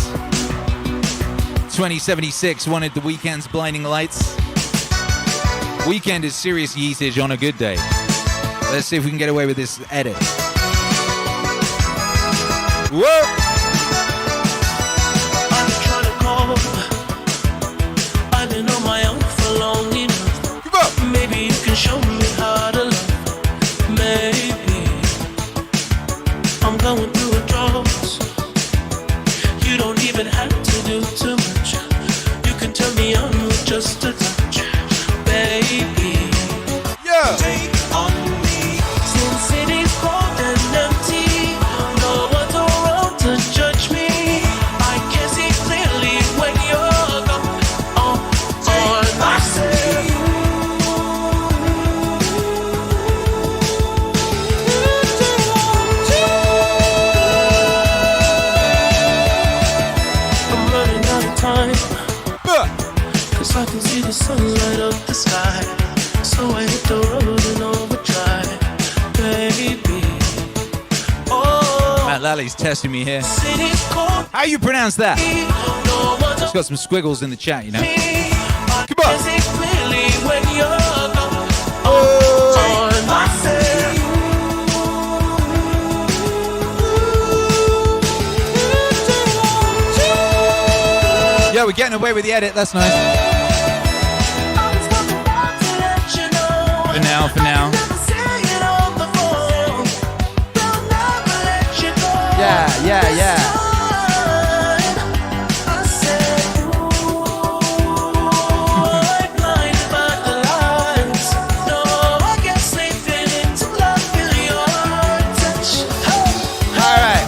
2076 wanted the Weeknd's Blinding Lights. Weeknd is serious yeetage on a good day. Let's see if we can get away with this edit. Whoa! I'm trying to call. I've been on my own for long enough. Come on. Maybe you can show me how to love. Maybe I'm going through a drought. You don't even have to do too much. You can turn me on with just a touch, baby. Yeah. Take on me. Since it is cold and empty, no one's around to judge me. I can see clearly when you're gone. On myself. I'm running out of time, 'cause I can see the sunlight up the sky. So I hit the road and overdrive, baby. Oh, Matt Lally's testing me here. city's cold. How you pronounce that? No one's It's got some squiggles in the chat, you know. me. I Come on. can see clearly when you're gone. Oh. On myself. Yeah, we're getting away with the edit. That's nice. For now. Yeah. All right.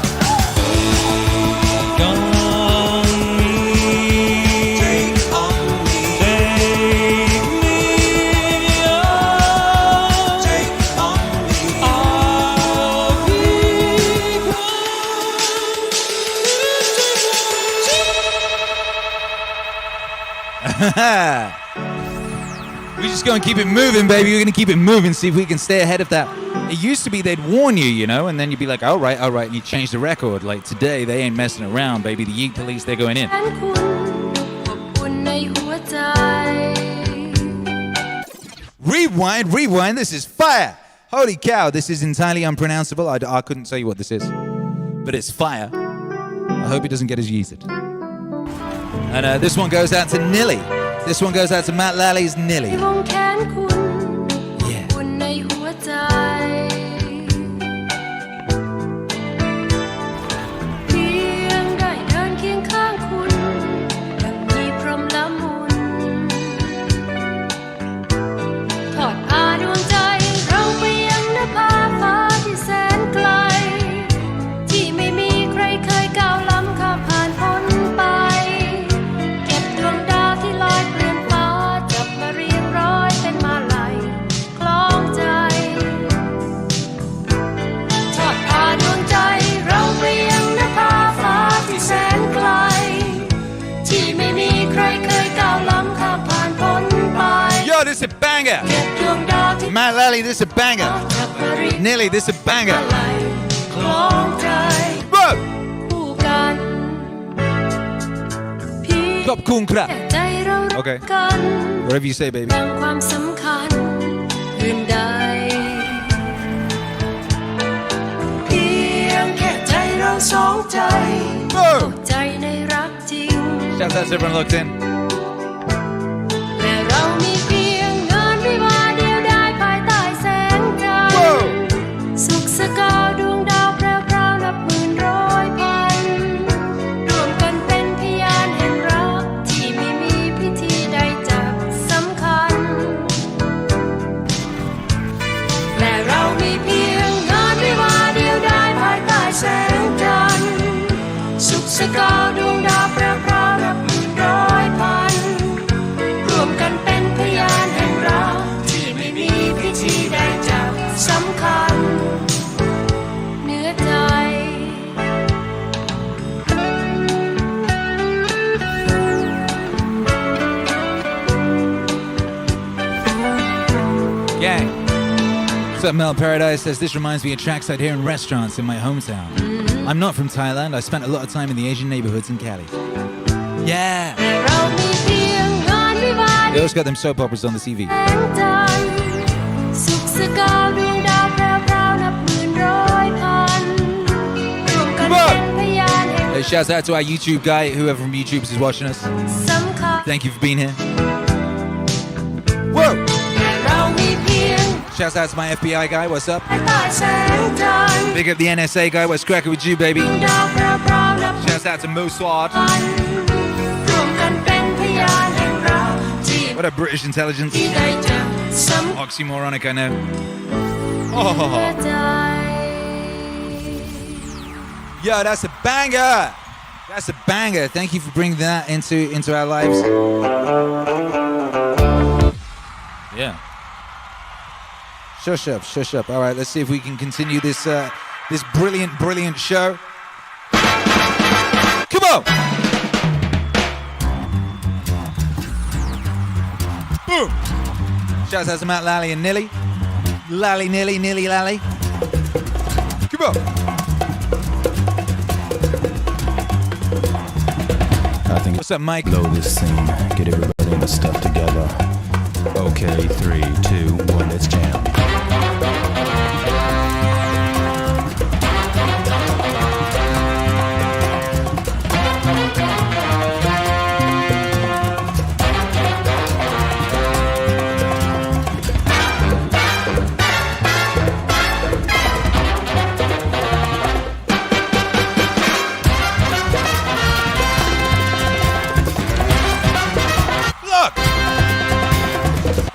We're just gonna keep it moving, baby. We're gonna keep it moving, see if we can stay ahead of that. It used to be they'd warn you, you know, and then you'd be like, all right, and you change the record. Like today, they ain't messing around, baby. The Yeet Police, they're going in. Rewind, this is fire. Holy cow, this is entirely unpronounceable. I couldn't tell you what this is, but it's fire. I hope it doesn't get us yeeted. And this one goes out to Nilly. This one goes out to Matt Lally's Nilly. This is a banger. Matt Lally, this is a banger. Nelly, this is a banger. Whoa! Top cool crap. Okay. Whatever you say, baby. Whoa! Shout out to everyone locked in. Some kind What's up, Mel Paradise says, this reminds me of tracks I'd hear in restaurants in my hometown. I'm not from Thailand. I spent a lot of time in the Asian neighborhoods in Cali. Yeah. They also got them soap operas on the TV. Come on! Hey, shouts out to our YouTube guy, whoever from YouTube is watching us. Thank you for being here. Whoa! Shouts out to my FBI guy, what's up? Big up the NSA guy, what's cracking with you, baby? Shouts out to Mo Swad. What a British intelligence. Oxymoronic, I know. Oh. Yo, that's a banger. That's a banger. Thank you for bringing that into our lives. Yeah. Shush up, shush up. All right, let's see if we can continue this this brilliant show. Come on! Boom! Shouts out to Matt, Lally, and Nilly. Lally, Nilly, Lally. Come on! I think What's up, Mike? Blow this scene, get everybody in the stuff together. Okay, 3, 2, 1, let's jam.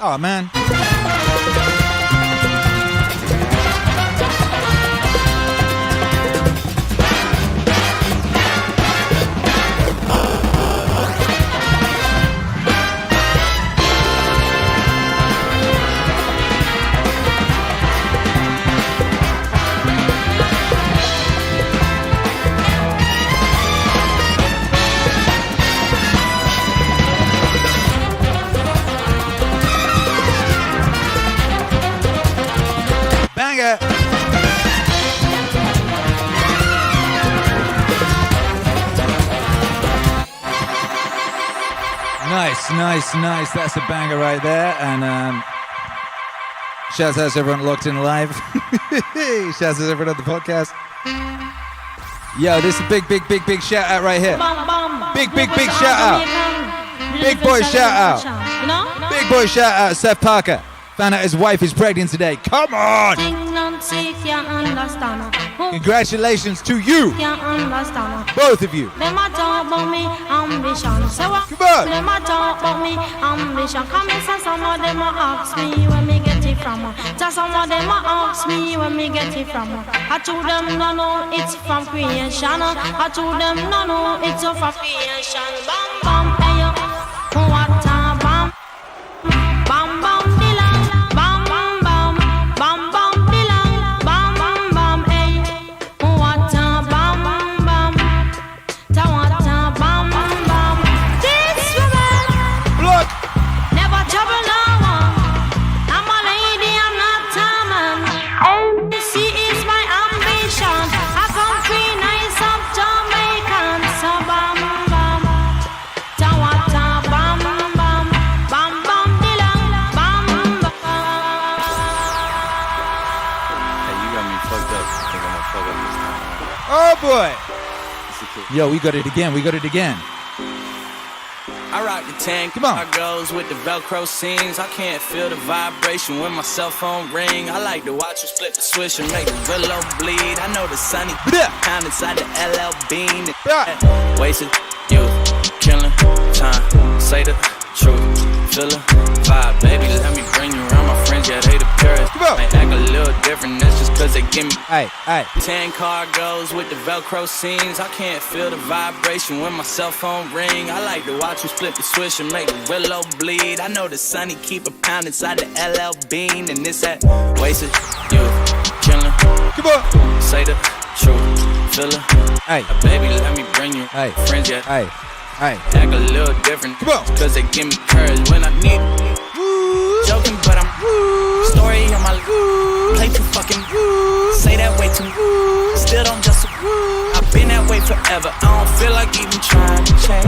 Oh, man. Nice. That's a banger right there. And shouts out to everyone locked in live. Shouts out to everyone on the podcast. Yo, this is a big shout out right here. Big shout out. Big boy shout out. Big boy shout out, Seth Parker. Found out his wife is pregnant today. Come on! Congratulations to you! Both of you! Come on! Some of them ask me where me get it from. Some of them ask me where me get it from. I told them no, it's from creation. I told them no, it's from creation. Bam bam, hey, what a bam, bam bam. Oh boy! Yo, we got it again. I rock the tank. Come on. I goes with the Velcro seams. I can't feel the vibration when my cell phone ring. I like to watch you split the switch and make the willow bleed. I know the sunny pound inside the LL Bean. Wasted youth, killing time. Say the truth, feel the vibe, baby. Let me bring you around my friends. Yeah, they the purest. May act a little different. That's just cause they give me. Hey. 10 car goes with the Velcro seams. I can't feel the vibration when my cell phone ring. I like to watch you split the switch and make the willow bleed. I know the sunny keep a pound inside the LL Bean. And this that wasted youth, killing. Come on. Say the truth, feel it. Hey. Baby, let me bring you friends. Yeah. Hey. Act a little different. Come on. Cause they give me courage when I need it. Joking, but I'm story on my play too fucking say that way too still don't just I've been that way forever. I don't feel like even trying to change.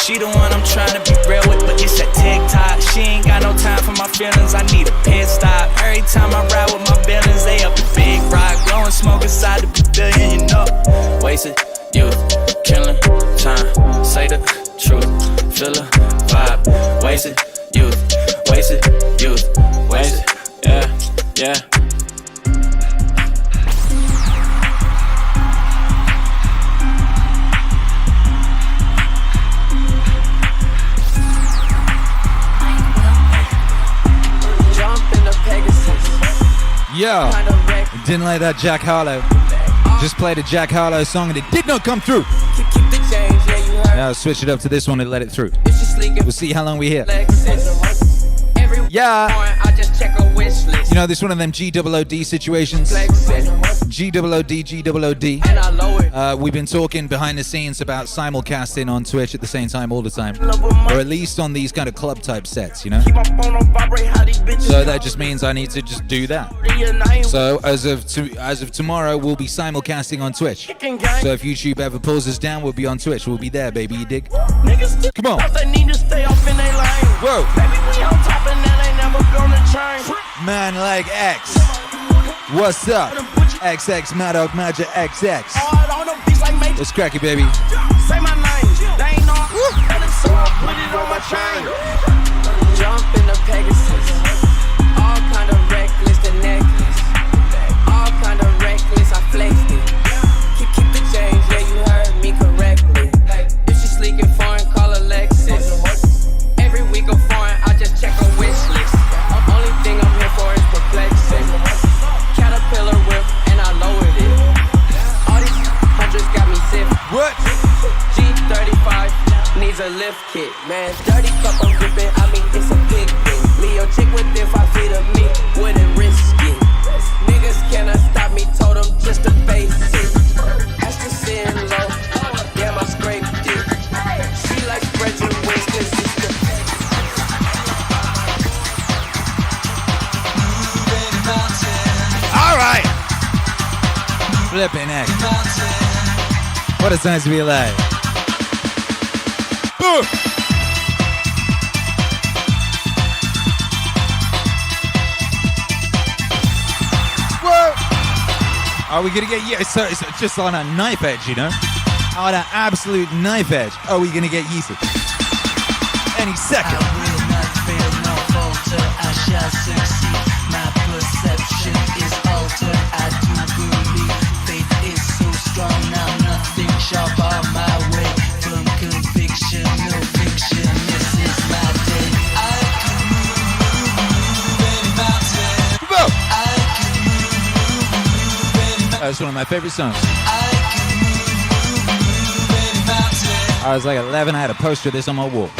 She the one I'm trying to be real with, but it's that TikTok. She ain't got no time for my feelings. I need a pit stop. Every time I ride with my feelings, they up the big rock, blowing smoke inside the pavilion. You know, wasted youth, killing time. Say the truth, feel the vibe. Wasted youth, wasted youth, wasted. Yeah, yeah. Yo, didn't like that Jack Harlow. Just played a Jack Harlow song and it did not come through. Now switch it up to this one and let it through. We'll see how long we here. Yeah. You know, this one of them G-O-O-D situations. G-O-O-D, G-O-O-D. We've been talking behind the scenes about simulcasting on Twitch at the same time all the time. Or at least on these kind of club type sets, you know? So that just means I need to just do that. So as of tomorrow, we'll be simulcasting on Twitch. So if YouTube ever pulls us down, we'll be on Twitch. We'll be there, baby, you dig? Come on. Whoa. Man like X. What's up? XX Maddock Magic XX. Let's crack it, baby. Say my name. They ain't know. So I put it on my chain. Jump in the Pegasus. All kind of reckless, the necklace. All kind of reckless, I flexed it. Keep the change, yeah, you heard me correctly. If she sleek and foreign, call her Lexus. Every week of foreign, I just check her wish list. Only thing I'm here for is perplexing. Caterpillar whip, and I lowered it. All these hundreds got me zipped. What? G35 needs a lift kit. Man, dirty cup I'm gripping, I mean, it's a big thing. Leo chick within 5 feet of me, wouldn't risk it. Niggas cannot stop me, told them just to face it. Ask to sin low, damn, I scraped it. She like spreads and wings, cause it's the Alright! Flipping heck. What a time to be alive. Whoa! Are we gonna get, yeah, so it's just on a knife edge, you know? On an absolute knife edge. Are we gonna get yeasted? Any second. I will not fail, no falter, I shall succeed. My perception is altered, I do believe. Faith is so strong, now nothing shall bar my way. From conviction, no fiction, this is my day. I can move any mountain. Come on! I can move any mountain. That's one of my favorite songs. I can move any mountain. I was like 11, I had a poster of this on my wall.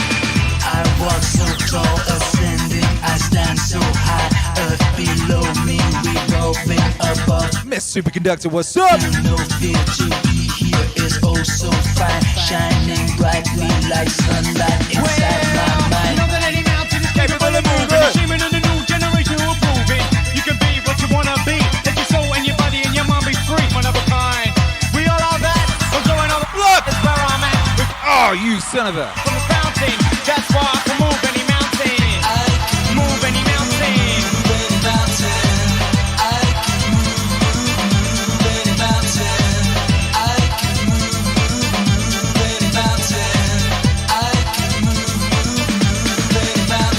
I walk so tall, ascending, I stand so high. Earth below me, revolving above. Miss Superconductor, what's up? No fear to be here is oh so fine, shining brightly like sunlight inside my mind. You know that any mountain is capable of moving. Achievement of the new generation who are proving. You can be what you wanna be. Let your soul and your body and your mind be free, one of a kind. We all are that. I'm going on the block. That's where I'm at. Oh, you son of a. From the fountain, that's why I can move any mountain. I can move any mountain. Move any mountain. I can move any mountain. I can move any mountain. I can move any mountain.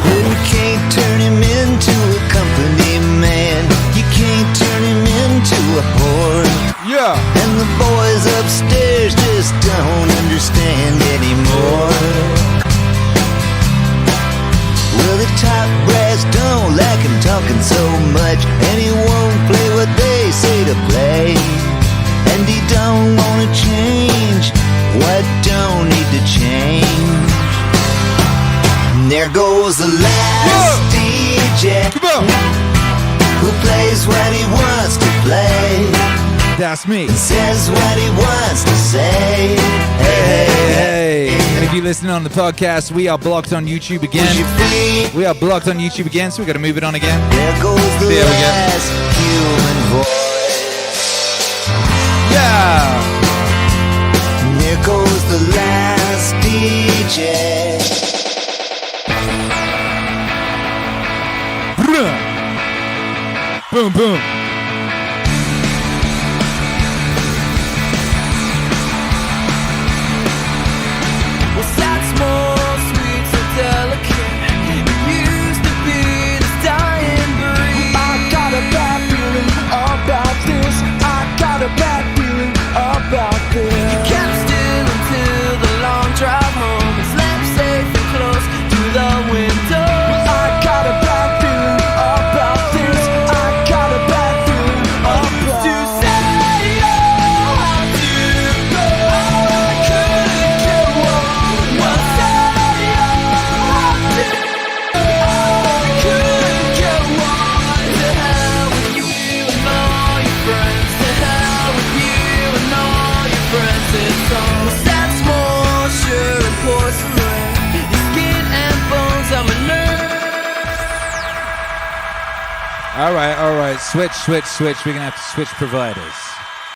You can't turn him into a company man. You can't turn him into a whore. Yeah. And the boys upstairs just don't understand anymore. talking so much, and he won't play what they say to play. And he don't wanna change what don't need to change. And there goes the last DJ who plays what he wants to play. That's me. Says what he wants to say. Hey. And if you listen on the podcast, we are blocked on YouTube again. We are blocked on YouTube again, so we got to move it on again. There goes the last human voice. Yeah. And there goes the last DJ. Boom, boom. All right. Switch. We're going to have to switch providers.